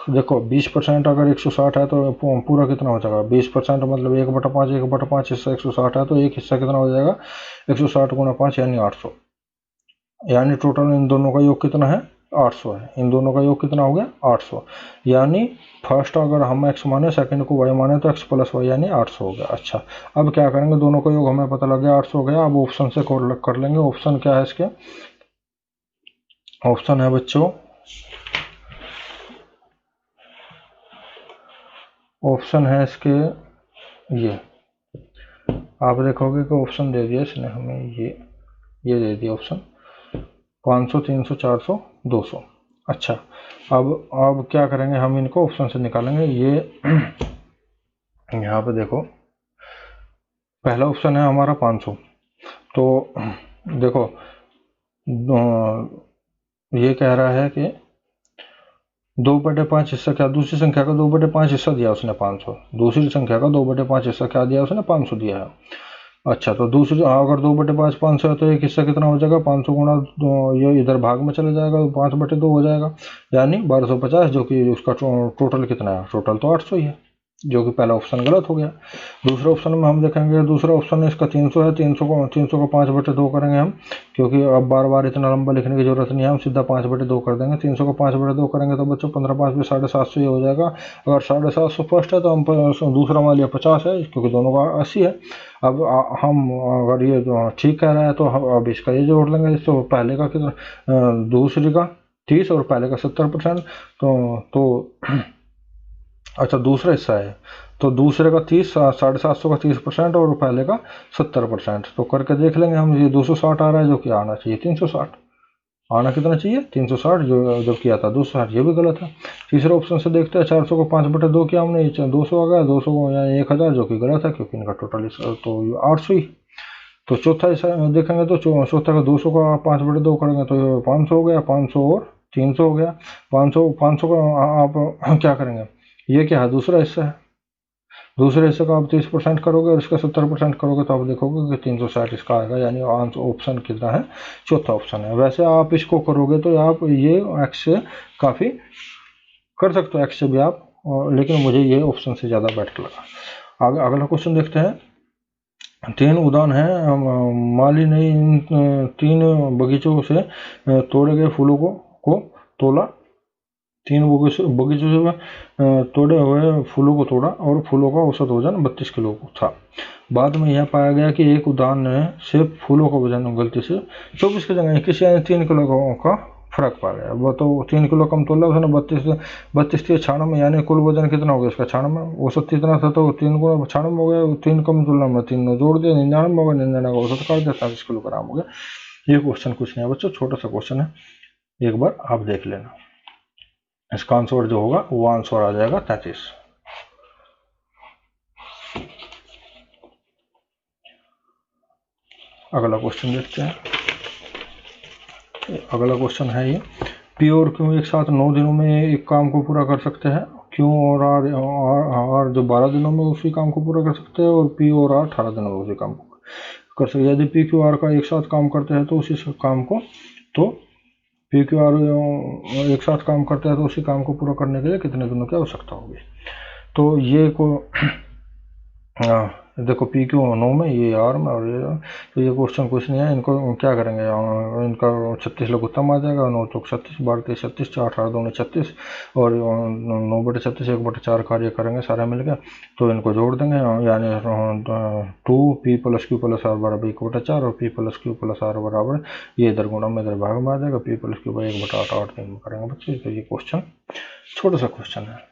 देखो 20% अगर 160 है तो पूरा कितना हो जाएगा? 20% मतलब 1/5, 1/5 हिस्सा 160 है, तो एक हिस्सा कितना हो जाएगा? 160 गुणा 5 यानी 800, यानी टोटल इन दोनों का योग कितना है? 800 है। इन दोनों का योग कितना हो गया? 800। यानी फर्स्ट अगर हम x माने, सेकंड को y माने, तो x प्लस y यानी 800 हो गया। अच्छा अब क्या करेंगे, दोनों का योग हमें पता लग गया 800 हो गया। अब ऑप्शन से कर लेंगे। ऑप्शन क्या है इसके? ऑप्शन है बच्चों, ऑप्शन है इसके ये, आप देखोगे कि ऑप्शन दे दिया इसने हमें, ये दे दिया ऑप्शन 500, 300, 400, 200। अच्छा अब क्या करेंगे, हम इनको ऑप्शन से निकालेंगे। ये यहाँ पे देखो पहला ऑप्शन है हमारा 500, तो देखो ये कह रहा है कि 2/5 हिस्सा क्या? दूसरी संख्या का 2/5 हिस्सा दिया उसने 500, दूसरी संख्या का 2/5 हिस्सा क्या दिया उसने? 500 दिया है। अच्छा तो दूसरी अगर 2/5 500 है, तो एक हिस्सा कितना हो जाएगा? 500 गुणा ये इधर भाग में चले जाएगा, 5/2 हो जाएगा, यानी 1250, जो कि उसका टोटल कितना है? टोटल तो 800 ही है, जो कि पहला ऑप्शन गलत हो गया। दूसरे ऑप्शन में हम देखेंगे, दूसरा ऑप्शन इसका 300 है। 300 को 5/2 करेंगे हम, क्योंकि अब बार बार इतना लंबा लिखने की जरूरत नहीं है, हम सीधा 5/2 कर देंगे। 300 को 5/2 करेंगे तो बच्चों 15 5 भी 750 ही हो जाएगा। अगर 750 फर्स्ट है तो हम दूसरा मान लिया 50 है, क्योंकि दोनों का 80 है। अब हम अगर ये ठीक कह रहा है तो हम अब इसका ये जोड़ लेंगे। तो पहले का कितना? दूसरे का 30 और पहले का 70%, तो अच्छा दूसरा हिस्सा है, तो दूसरे का 30, 750 का 30% और पहले का 70%, तो करके देख लेंगे हम। ये 260 आ रहा है, जो कि आना चाहिए 360। आना कितना चाहिए? 360, जो किया था 260, ये भी गलत है। तीसरे ऑप्शन से देखते हैं, 400 को 5/2 किया हमने, 200 आ गया। 200 को यानी 1000, जो कि गलत है, क्योंकि इनका टोटल तो 800 ही। तो चौथा हिस्सा देखेंगे, तो चौथा का 200 का 5/2 करेंगे तो 500 हो गया। 500 और 300 हो गया। 500 का आप क्या करेंगे? ये क्या है? दूसरा हिस्सा है। दूसरे हिस्से का आप 30% करोगे और इसका 70% करोगे, तो आप देखोगे कि 360 इसका आएगा, यानी ऑप्शन कितना है? चौथा ऑप्शन है। वैसे आप इसको करोगे तो आप ये एक्स से काफ़ी कर सकते हो, एक्स से भी आप, लेकिन मुझे ये ऑप्शन से ज़्यादा बेटर लगा। अगला क्वेश्चन देखते हैं। 3 उदान है, माली ने इन 3 बगीचों से तोड़े गए फूलों को तोला। 3 बगीचों से तोड़े हुए फूलों को तोड़ा और फूलों का औसत वजन 32 किलो था। बाद में यह पाया गया कि एक उदान से फूलों का वजन गलती से 24 की जगह 21 यानी 3 किलो का फर्क पा गया। वो तो 3 किलो कम तोला उसने, 32 से 96, यानी कुल वजन कितना हो गया इसका? 96। औसत कितना था, तो 3 गुना 96 हो गया। 3 कम तुलना में 3 जोड़ दिया, 99 हो गया। 99 का औसत काट दिया, 40 किलोग्राम हो गया। ये क्वेश्चन कुछ नहीं है बच्चों, छोटा सा क्वेश्चन है, एक बार आप देख लेना। इसका आंसर जो होगा वो आंसर आ जाएगा 33। अगला क्वेश्चन देखते हैं। अगला क्वेश्चन है ये, पी और क्यू एक साथ 9 दिनों में एक काम को पूरा कर सकते हैं। क्यू और आर जो 12 दिनों में उसी काम को पूरा कर सकते हैं, और पी और आर 18 दिनों में उसी काम को कर सकते हैं। यदि पी क्यू आर का एक साथ काम करते हैं तो उसी काम को, तो पी क्यू आर एक साथ काम करते हैं तो उसी काम को पूरा करने के लिए कितने दिनों की आवश्यकता होगी? तो ये को देखो पी क्यू 9 में, ये आर में, और ये, तो ये क्वेश्चन कुछ नहीं है। इनको क्या करेंगे, इनका 36 लघुत्तम आ जाएगा। 9 चौक 36, 12 23 36, 4 18 2 36, और 9/36 1/4 कार्य करेंगे सारे मिलकर, तो इनको जोड़ देंगे, यानी 2 P plus Q plus R बराबर 1/4, और P plus Q plus R बराबर, ये इधर गुणा में इधर भाग में आ जाएगा, पी प्लस क्यू 1/8 8 3 में करेंगे बच्चे। तो ये क्वेश्चन छोटा सा क्वेश्चन है।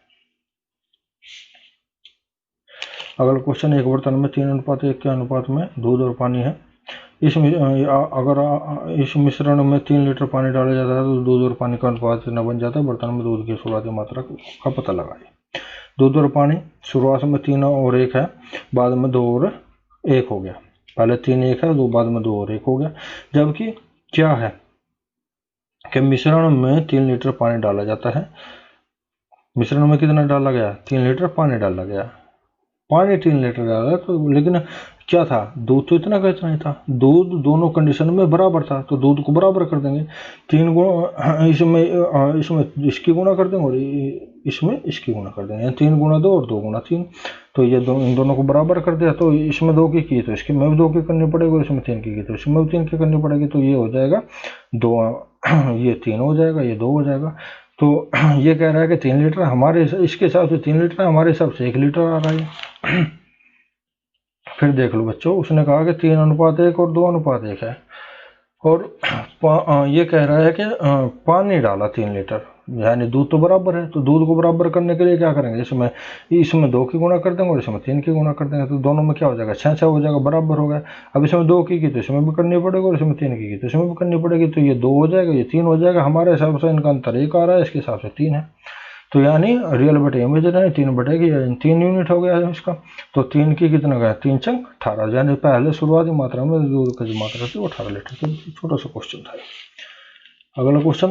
अगला क्वेश्चन, एक बर्तन में 3:1 के अनुपात में दूध और पानी है। अगर इस मिश्रण में 3 लीटर पानी डाला जाता है तो दूध और पानी का अनुपात कितना बन जाता है? बर्तन में दूध की शुरुआती मात्रा का पता लगाइए। दूध और पानी शुरुआत में 3 और 1 है, बाद में 2 और 1 हो गया। पहले 3 1 है, 2 बाद में 2 और 1 हो गया। जबकि क्या है कि मिश्रण में 3 लीटर पानी डाला जाता है। मिश्रण में कितना डाला गया? 3 लीटर पानी डाला गया। पानी 3 लीटर डाला तो, लेकिन क्या था, दूध तो इतना का इतना ही था। दूध दोनों कंडीशन में बराबर था, तो दूध को बराबर कर देंगे। 3 गुणा इसमें इसकी गुणा कर देंगे और इसमें इसकी गुणा कर देंगे, 3 गुणा 2 और 2 गुणा 3, तो ये इन दोनों को बराबर कर दिया। तो इसमें 2 की तो इसकी में भी 2 की करनी पड़ेगी, इसमें 3 की तो इसमें भी 3 की करनी पड़ेगी। तो ये हो जाएगा 2, ये 3 हो जाएगा, ये 2 हो जाएगा। तो ये कह रहा है कि 3 लीटर हमारे इसके हिसाब से 3 लीटर, हमारे हिसाब से 1 लीटर आ रहा है। फिर देख लो बच्चों, उसने कहा कि 3:1 और 2:1 है, और ये कह रहा है कि पानी डाला 3 लीटर, यानी दूध तो बराबर है। तो दूध को बराबर करने के लिए क्या करेंगे, इसमें 2 की गुणा कर देंगे और इसमें 3 की गुणा कर देंगे, तो दोनों में क्या हो जाएगा, 6 हो जाएगा, बराबर हो गया। अब इसमें 2 की तो इसमें भी करनी पड़ेगी और इसमें 3 की तो इसमें भी करनी पड़ेगी, तो ये 2 हो जाएगा, ये 3 हो जाएगा। हमारे हिसाब से इनका अंतर 1 आ रहा है, इसके हिसाब से 3 है। तो यानी रियल बटे इमेजिनरी 3 बटेगी, 3 यूनिट हो गया है इसका। तो 3 की कितना गया, 3 चंग 18, यानी पहले शुरुआती मात्रा में दूध की जो मात्रा थी वो 18 लीटर थी। छोटा सा क्वेश्चन था। अगला क्वेश्चन,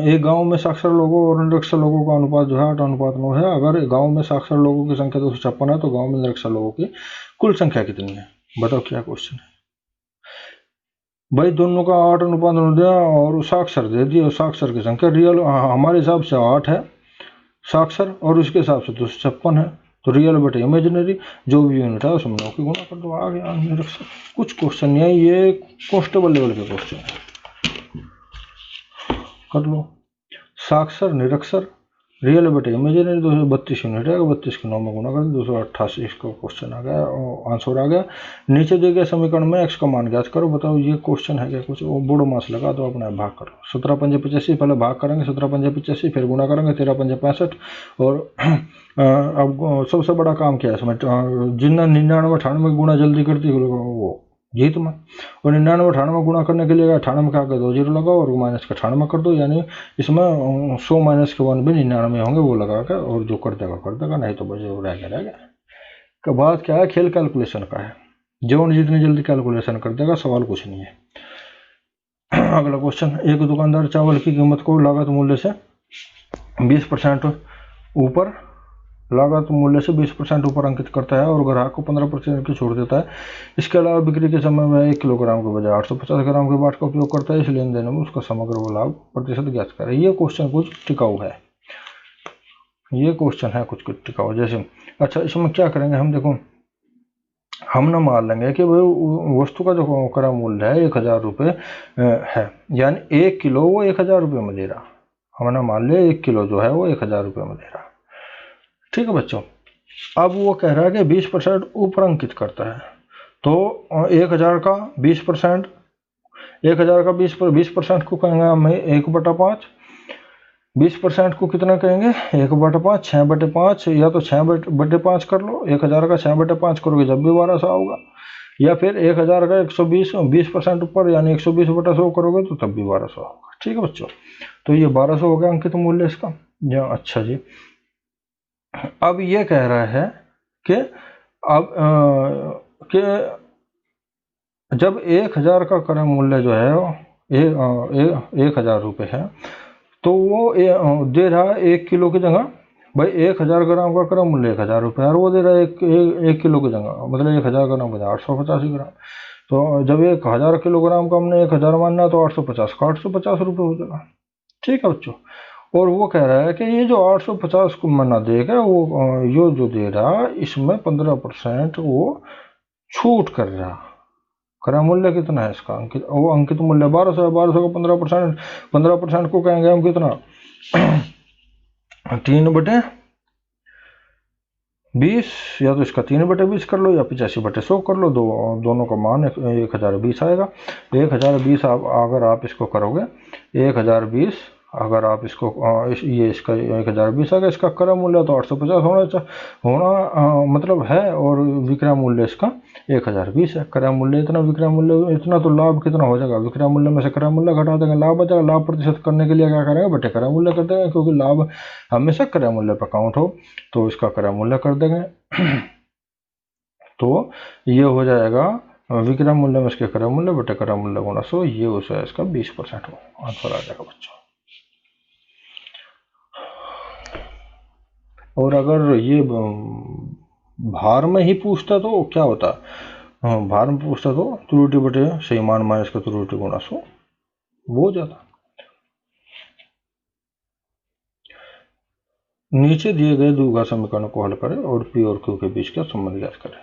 एक गांव में साक्षर लोगों और निरक्षर लोगों का अनुपात जो है 8:9 है। अगर गांव में साक्षर लोगों की संख्या 256 है तो गांव में निरक्षर लोगों की कुल संख्या कितनी है? बताओ क्या क्वेश्चन है भाई। दोनों का 8:9 दिया और साक्षर दे दिया, साक्षर की संख्या रियल हमारे हिसाब से 8 है साक्षर, और उसके हिसाब से 256 है। तो रियल बटे इमेजिनरी जो भी यूनिट है उसमें 9 की गुणा कर दो, आ गया निरक्षर। कुछ क्वेश्चन नहीं है, ये कॉन्स्टेबल लेवल के क्वेश्चन है, कर लो। साक्षर निरक्षर रियल बटे इमेजिनरी 232 यूनिट है, 32 को 9 में गुणा कर 288, इसका क्वेश्चन आ गया, आंसर आ गया। नीचे दिए गए समीकरण में x का मान ज्ञात करो। बताओ ये क्वेश्चन है क्या कुछ, वो बूढ़ो मास लगा दो, अपना भाग कर लो। 17 पंजे 85, पहले भाग करेंगे 17 पंजे 85, फिर गुणा करेंगे 13 पंजे 65, और अब सबसे बड़ा काम क्या है इसमें, जितना 99 98 गुणा जल्दी करती है वो जीत में, और 99 98 गुणा करने के लिए 98 का आगे 2 जीरो लगाओ और माइनस का 98 कर दो, यानी इसमें 100 माइनस के 1 भी 99 होंगे, वो लगा कर और जो कर देगा, नहीं तो बचे रह गया। बात क्या है, खेल कैलकुलेशन का है, जो जितनी जल्दी कैलकुलेशन कर देगा, सवाल कुछ नहीं है। अगला क्वेश्चन, एक दुकानदार चावल की कीमत को लागत मूल्य से 20% ऊपर लागत मूल्य से 20% ऊपर अंकित करता है और ग्राहक को 15% की छूट देता है। इसके अलावा बिक्री के समय में 1 किलोग्राम के बजाय 850 ग्राम के बाट का उपयोग करता है। इस लेन देन में उसका समग्र लाभ प्रतिशत ज्ञात करें। ये क्वेश्चन कुछ टिकाऊ है, ये क्वेश्चन है कुछ टिकाऊ। जैसे अच्छा, इसमें क्या करेंगे हम, देखो हम ना मान लेंगे कि भाई वस्तु का जो क्रय मूल्य है 1000 रुपये है, यानी 1 किलो वो 1000 रुपये में दे रहा। हमने मान लिया 1 किलो जो है वो 1000 रुपये में दे रहा, ठीक है बच्चों। अब वो कह रहा है कि 20% ऊपर अंकित करता है, तो 1000 का 20%, 1000 का 20% को कहेंगे हम 1/5, 20% को कितना कहेंगे 1/5, 6/5, या तो 6/5 कर लो। 1000 का 6/5 करोगे जब भी 1200 होगा, या फिर 1000 का 120 20% ऊपर यानी 120/100 करोगे तो तब भी 1200 होगा, ठीक है बच्चों। तो ये 1200 हो गया अंकित मूल्य इसका। अच्छा जी, अब ये कह रहा है कि अब जब 1000 का क्रय मूल्य जो है 1000 रुपये है, तो वो दे रहा है 1 किलो की जगह, भाई 1000 ग्राम का क्रय मूल्य 1000 रुपये और वो दे रहा है 1 किलो की जगह, मतलब 1000 ग्राम का 885 ग्राम। तो जब 1000 किलोग्राम का हमने 1000 मानना है तो 850 का 850 रुपये हो जाएगा, ठीक है बच्चों। और वो कह रहा है कि ये जो 850 को मना देगा, वो यो जो दे रहा इसमें 15% वो छूट कर रहा। क्रय मूल्य कितना है इसका अंकित, वो अंकित मूल्य 1200 है, 1200 का 15% को कहेंगे हम कितना 3/20, या तो इसका 3/20 कर लो या 85/100 कर लो, दोनों का मान 1020 आएगा। 1020 अगर आप इसको करोगे 1020, अगर आप इसको ये इसका 1020 आएगा, इसका क्रय मूल्य तो 850 होना मतलब है, और विक्रय मूल्य इसका 1020 है। क्रय मूल्य इतना, विक्रय मूल्य इतना, तो लाभ कितना हो जाएगा, विक्रय मूल्य में से क्रय मूल्य घटा देंगे, लाभ बचेगा। लाभ प्रतिशत करने के लिए क्या करेंगे, बटे क्रय मूल्य कर देंगे, क्योंकि लाभ हमेशा क्रय मूल्य पर काउंट हो, तो इसका क्रय मूल्य कर देंगे। तो ये हो जाएगा विक्रय मूल्य में इसके क्रय मूल्य बटे क्रय मूल्य गुणा 100, ये उसे इसका 20% हो आंसर आ जाएगा बच्चों। और अगर ये भार में ही पूछता तो क्या होता, भार में पूछता तो त्रुटि बटे सही मान माइनस का त्रुटि गुणा 100 वो हो जाता। नीचे दिए गए द्विघात समीकरण को हल करें और पी और क्यू के बीच का संबंध ज्ञात करें।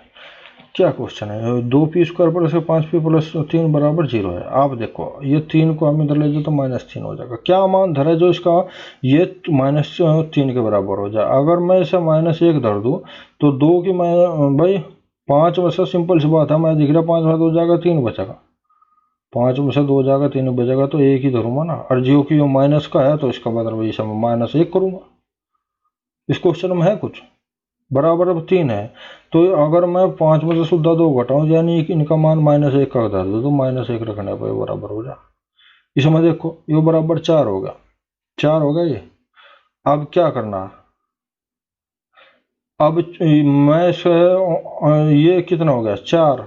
क्या क्वेश्चन है, 2p square plus 5p plus 3 बराबर 0 है। आप देखो ये 3 को हम इधर ले जाए तो -3 हो जाएगा। क्या मान धरा जो इसका ये -3 के बराबर हो जाए। अगर मैं इसे -1 धर दूं तो 2 की मैं भाई 5 में से सिंपल सी बात है, मैं दिख रहा 5 में 2 जाएगा 3 बचेगा, 5 में से 2 जाएगा 3 बचेगा तो 1 ही धरूंगा ना। और जो कि माइनस का है तो इसका मतलब इसे मैं -1 करूंगा। इस क्वेश्चन में है कुछ बराबर अब 3 है तो अगर मैं 5 में से शुद्ध 2 घटाऊं यानी कि इनका मान -1 का धर दो तो -1 रखने पर बराबर हो जाए। इसमें देखो ये बराबर 4 होगा, 4 होगा ये। अब क्या करना, अब मैं से ये कितना हो गया 4,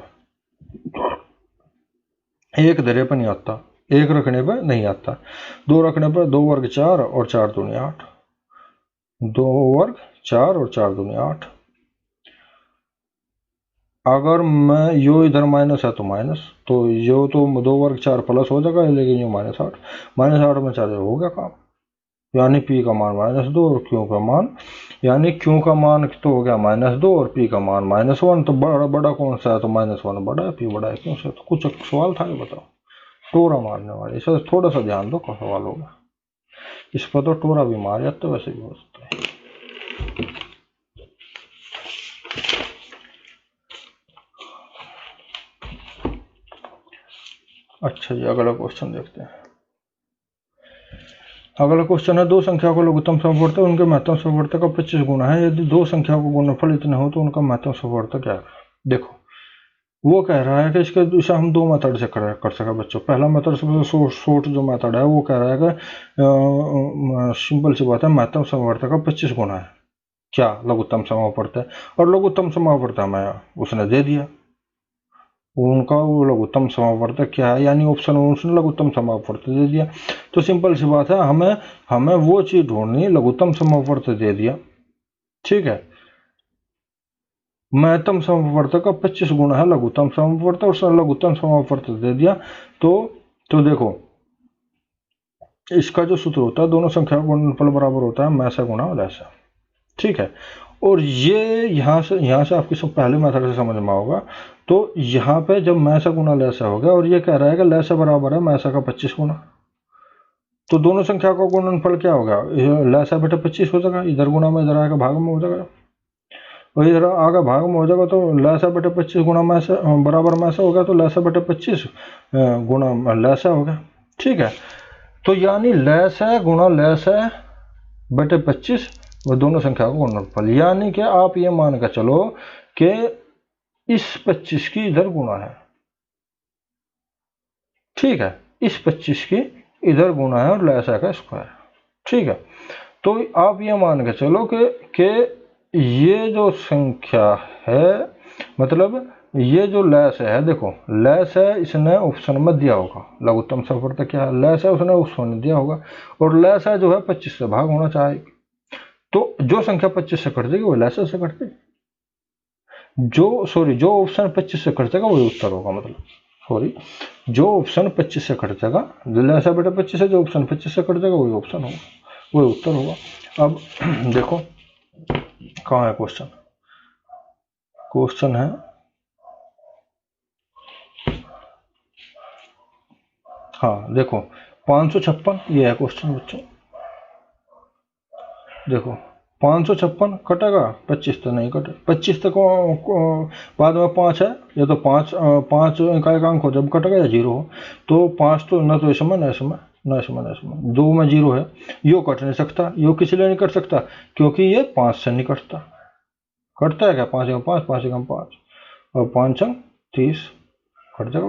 1 धरे पर नहीं आता, 1 रखने पर नहीं आता, 2 रखने पर 2 वर्ग 4 और 4 दूनी 8, 2 वर्ग 4 और 4 दूनी 8। अगर मैं यो इधर माइनस है तो माइनस, तो यो तो 2 वर्ग 4 प्लस हो जाएगा लेकिन ये -8, -8 में 4 हो गया काम, यानी पी का मान -2 और क्यू का मान, यानी क्यू का मान तो हो गया -2 और पी का मान -1। तो बड़ा कौन सा है तो -1 बड़ा है, पी बड़ा है क्यों से। तो कुछ सवाल था ये बताओ, टोरा मारने वाले, इसे थोड़ा सा ध्यान दो कौन सवाल होगा। इस पर तो टोरा भी मार जाते वैसे भी हो सकता है। अच्छा जी अगला क्वेश्चन देखते हैं। अगला क्वेश्चन है, दो संख्या को लघुत्तम समवर्त उनके महत्तम समवर्त का 25 गुना है। यदि दो संख्या को गुणनफल इतने हो तो उनका महत्तम समवर्त क्या है। देखो वो कह रहा है कि इसके इसे हम 2 मेथड से कर सके बच्चों। पहला मेथड सबसे शॉर्ट जो मेथड है वो कह रहा है कि सिंपल सी बात है महत्तम समवर्त का 25 गुना है क्या लघुत्तम समावर्त है, और लघुत्तम समावर्त हमें उसने दे दिया, उनका वो लघुत्तम समावर्त क्या है, यानी ऑप्शन उसने लघुत्तम समावर्त दे दिया। तो सिंपल सी बात है हमें वो चीज ढूंढनी, लघुत्तम समावर्त दे दिया, ठीक है। महत्तम समावर्त का 25 गुना है लघुत्तम समावर्त और लघुत्तम समावर्त दे दिया। तो देखो इसका जो सूत्र होता है दोनों संख्या का गुणनफल बराबर होता है मैसा गुना लैसा, ठीक है। और ये यहाँ से आपकी सब पहले मेथड से समझ में होगा। तो यहाँ पे जब मैसा गुना लैसा हो गया और ये कह रहा है कि लैसा बराबर है मैसा का 25 गुना, तो दोनों संख्या का गुणनफल क्या होगा, लैसा बटे 25 हो जाएगा, इधर गुना में इधर आएगा भाग में हो जाएगा, और इधर आगे भाग में हो जाएगा। तो लैसा बटे 25 गुना मैसा बराबर मैसा हो गया, तो लैसा बटे 25 गुना लैसा हो गया, ठीक है। तो यानी लैसा गुना लैसा बटे 25 वो दोनों संख्या का गुणनफल, यानी कि आप ये मान कर चलो कि इस 25 की इधर गुना है, ठीक है, इस 25 की इधर गुना है और लैसा का स्क्वायर, ठीक है। तो आप ये मान के चलो कि ये जो संख्या है मतलब ये जो लैस है, देखो लैस है इसने ऑप्शन में दिया होगा, लघुत्तम समवर्त क्या है लैस है उसने ऑप्शन में दिया होगा, और लैस है जो है 25 से भाग होना चाहिए। तो जो संख्या 25 से कट जाएगी वो लैसा से कट जाएगी, जो ऑप्शन 25 से कट जाएगा वही उत्तर होगा, मतलब जो ऑप्शन 25 से कट जाएगा लैसा बटे 25 है, जो ऑप्शन 25 से कट जाएगा वही ऑप्शन होगा, वही उत्तर होगा। अब देखो कहाँ है क्वेश्चन है हाँ देखो 556 ये है क्वेश्चन बच्चों। देखो 556 कटेगा 25 तो नहीं कटे, 25 तक बाद में 5 है, या तो 5 का एक अंक हो जब कटेगा या 0 हो, तो 5 तो न तो इसमें न इसमें न इसमें न इसमें 2 में 0 है, यो कट नहीं सकता, यो किस लिए नहीं कट सकता क्योंकि ये 5 से नहीं कटता, कटता है क्या 5 एकम 5 5 एकम 5 और 5 अंक 30 कट जाएगा,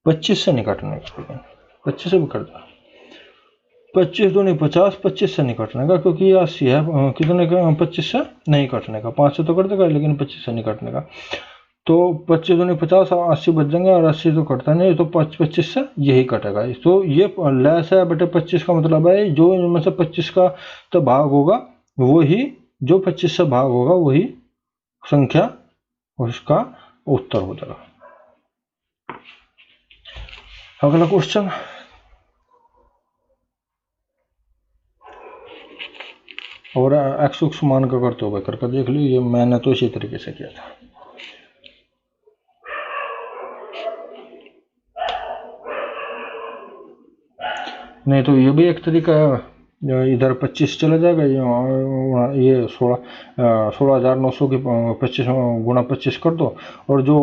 25 से नहीं कटने का, 25 से भी कट जाएगा। 25 दूनी 50, 25 से नहीं कटने का क्योंकि ये 80 है, कितने का 25 से नहीं कटने का, 5 से तो कट देगा लेकिन 25 से नहीं कटने का। तो 25 दूनी 50, 80 बच जाएंगे और 80 तो कटता नहीं, तो 25 से यही कटेगा। तो ये लेस है बटे 25 का मतलब है जो इनमें से 25 का तो भाग होगा वही, जो 25 से भाग होगा वही संख्या उसका उत्तर हो जाएगा। अगला क्वेश्चन, और एक्स उक्स मान का करते हो भाई करके देख लो, ये मैंने तो इसी तरीके से किया था। नहीं तो ये भी एक तरीका है, इधर 25 चला जाएगा, ये 16,900 की 25 गुणा 25 कर दो, और जो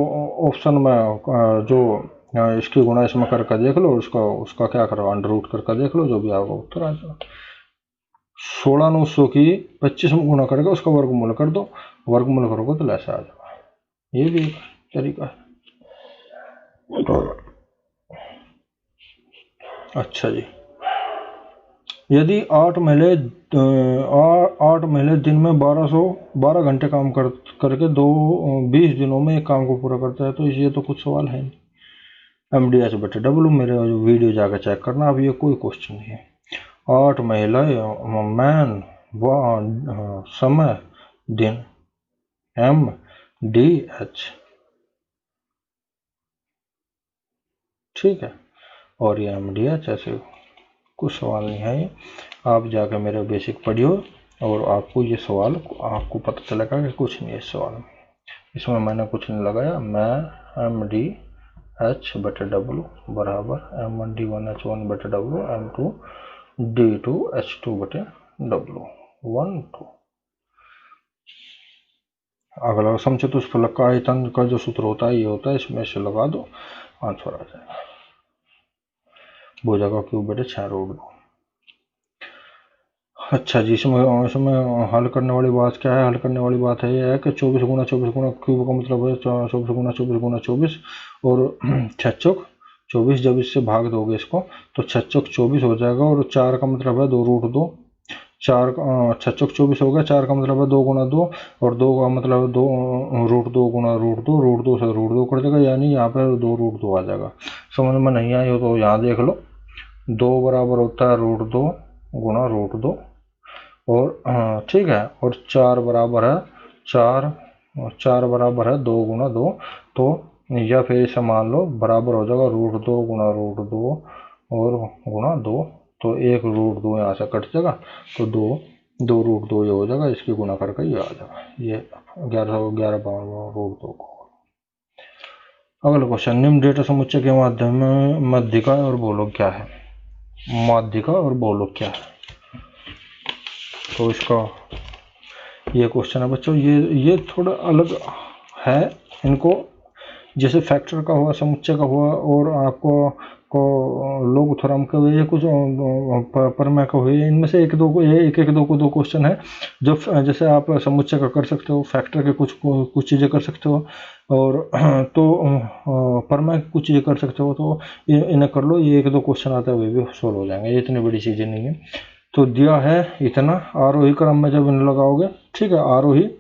ऑप्शन में जो इसकी गुणा इसमें करके देख लो, उसका क्या करो अंडर रूट करके देख लो, जो भी आएगा उत्तर आ जाएगा। 16,900 की 25 में गुणा करेगा, उसका वर्गमूल कर दो, वर्गमूल करोगे तो ऐसा आ जाएगा। ये भी एक तरीका है। अच्छा जी, यदि 8 महिला दिन में 12 घंटे काम करके 20 दिनों में एक काम को पूरा करता है, तो ये तो कुछ सवाल है नहीं। MDH बटे W, मेरे वीडियो जाकर चेक करना, अब ये कोई क्वेश्चन नहीं है। 8 महिलाएं, मैन, समय, दिन, MDH, ठीक है। और ये MDH ऐसे कुछ सवाल नहीं है, आप जाकर मेरे बेसिक पढ़ियो और आपको ये सवाल आपको पता चलेगा कि कुछ नहीं है इस सवाल में, इसमें मैंने कुछ नहीं लगाया। मैं MDH बटे W बराबर M1D1H1 बटे W M2D2H2 बटे W 1 2। अगला समचतुष्फलक का आयतन का जो सूत्र होता है ये होता है, इसमें से लगा दो, आंसर आ जाएगा। भुजा का क्यूब बटे 6 रूट 2। अच्छा जी, इसमें हल करने वाली बात क्या है? हल करने वाली बात है ये है कि 24 गुना क्यूब का मतलब है 24 गुना 24 और 6 चौक 24। जब इससे भाग दोगे इसको तो 6 चौक 24 हो जाएगा, और 4 का मतलब है 2 रूट 2, 4 6 चौक 24 हो गया, 4 का मतलब है 2 गुना 2, और 2 का मतलब है 2 रूट 2 गुना रूट 2 से रूट 2 कर देगा, यानी यहाँ पर 2 रूट 2 आ जाएगा। समझ में नहीं आई हो तो यहाँ देख लो, 2 बराबर होता है रूट 2 गुना रूट 2, और ठीक है, और 4 बराबर है 4 बराबर है 2 गुना 2, तो या फिर इसे मान लो बराबर हो जाएगा रूट 2 गुना रूट 2 और गुना 2, तो एक रूट 2 यहाँ से कट जाएगा, तो 2 रूट 2 ये हो जाएगा, इसकी गुना करके ये आ जाएगा, ये 11 रूट 2 को। अगला क्वेश्चन, निम्न डेटा समुच्चय के माध्यम में माध्यिका और बहुलक क्या है? माध्यिका और बहुलक क्या है? तो इसका ये क्वेश्चन है बच्चों, ये थोड़ा अलग है, इनको जैसे फैक्टर का हुआ, समुच्चय का हुआ, और आपको लोग थ्योरम का हुए, कुछ परमेय का हुए, इनमें से एक दो क्वेश्चन है जो जैसे आप समुच्चय का कर सकते हो, फैक्टर के कुछ चीज़ें कर सकते हो, और तो परमेय की कुछ चीज़ें कर सकते हो, तो इन्हें कर लो। ये 1-2 क्वेश्चन आता है वे भी सॉल्व हो जाएंगे, ये इतनी बड़ी चीज़ें नहीं है। तो दिया है इतना, आरोही क्रम में जब इन्हें लगाओगे, ठीक है, आरोही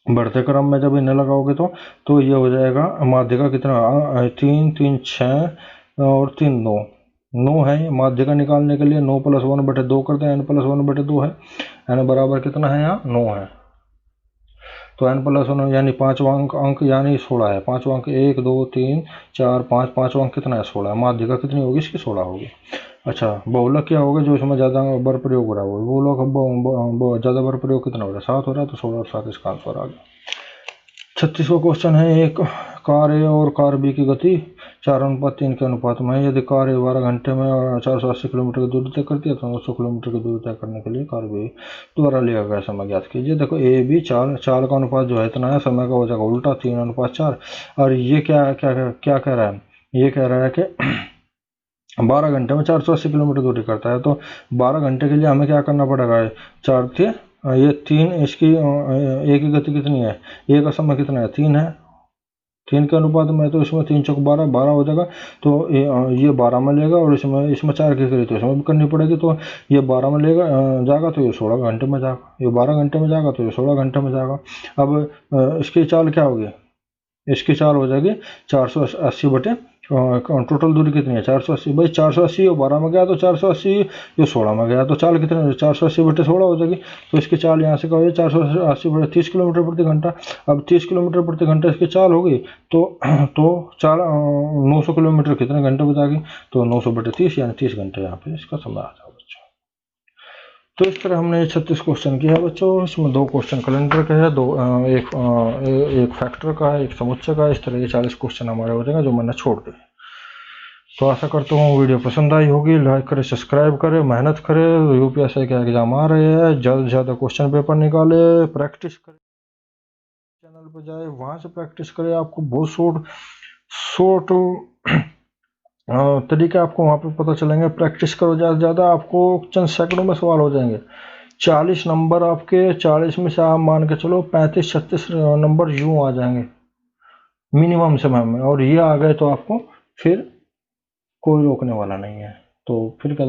बढ़ते क्रम में जब इन्हें लगाओगे तो ये हो जाएगा माध्यिका कितना, 3 3 6 और 3 9 है। माध्यिका निकालने के लिए 9 + 1 बटे 2 करते हैं, n + 1 बटे 2 है, n बराबर कितना है यहाँ 9 है, तो n + 1 यानी 5वां अंक यानी 16 है, 5वां अंक 1 2 3 4 5, 5वां अंक कितना है 16 है, माध्यिका कितनी होगी इसकी 16 होगी। अच्छा, बहुलक क्या होगा? जो इसमें ज़्यादा बर प्रयोग हो रहा है, बहुलक ज़्यादा बर प्रयोग कितना हो रहा है 7 हो रहा है, तो 16 और 7 इसका आंसर आ गया। 36वां क्वेश्चन है, एक कार ए और कार बी की गति 4:3 के अनुपात में है। यदि कार ए 12 घंटे में 480 किलोमीटर की दूरी तय करती है, तो 900 किलोमीटर की दूरी तय करने के लिए कार बी द्वारा लिया गया समय ज्ञात कीजिए। देखो ए बी चाल का अनुपात जो है इतना है, समय का हो जाएगा उल्टा 3:4, और ये क्या कह रहा है? ये कह रहा है कि 12 घंटे में 480 किलोमीटर दूरी करता है, तो 12 घंटे के लिए हमें क्या करना पड़ेगा? 4 थे ये 3, इसकी ए की गति कितनी है, ए का समय कितना है 3 है, 3 के अनुपात में, तो इसमें 3 चौक 12, 12 हो जाएगा। तो ये 12 में लेगा, और इसमें 4 की करी तो इसमें भी करनी पड़ेगी। तो ये 12 में लेगा जाएगा तो ये 16 घंटे में जाएगा, ये 12 घंटे में जाएगा तो ये 16 घंटे में जाएगा। अब इसकी चाल क्या होगी, इसकी चाल हो जाएगी 480 बटे टोटल दूरी कितनी है 480, भाई 480 ये 12 में गया तो 480 ये 16 में गया, तो चाल कितने 480 बटे 16 हो जाएगी। तो इसकी चाल यहाँ से क्या हो जाएगी 480 बटे 30 किलोमीटर प्रति घंटा। अब 30 किलोमीटर प्रति घंटा इसकी चाल होगी, तो चाल 900 किलोमीटर कितने घंटे बचाएगी, तो 900 बटे 30 यानी 30 घंटे यहाँ पे इसका समय आ जाएगा बच्चों। तो इस तरह हमने 36 क्वेश्चन किया है बच्चों। इसमें 2 क्वेश्चन कैलेंडर के है, एक फैक्टर का है, एक समुच्चय का है। इस तरह ये 40 क्वेश्चन हमारे हो जाएंगे जो मैंने छोड़ दिए। तो आशा करता हूँ वीडियो पसंद आई होगी। लाइक करें, सब्सक्राइब करें, मेहनत करें। यूपीएससी के एग्जाम आ रहे हैं, ज़्यादा से ज़्यादा क्वेश्चन पेपर निकाले, प्रैक्टिस करें। चैनल पर जाए, वहाँ से प्रैक्टिस करें। आपको बहुत शॉर्ट तरीके आपको वहाँ पे पता चलेंगे। प्रैक्टिस करो ज़्यादा से ज़्यादा, आपको चंद सेकंडों में सवाल हो जाएंगे। 40 नंबर आपके, 40 में से आप मान के चलो 35-36 नंबर यूँ आ जाएंगे मिनिमम समय में, और ये आ गए तो आपको फिर कोई रोकने वाला नहीं है। तो फिर क्या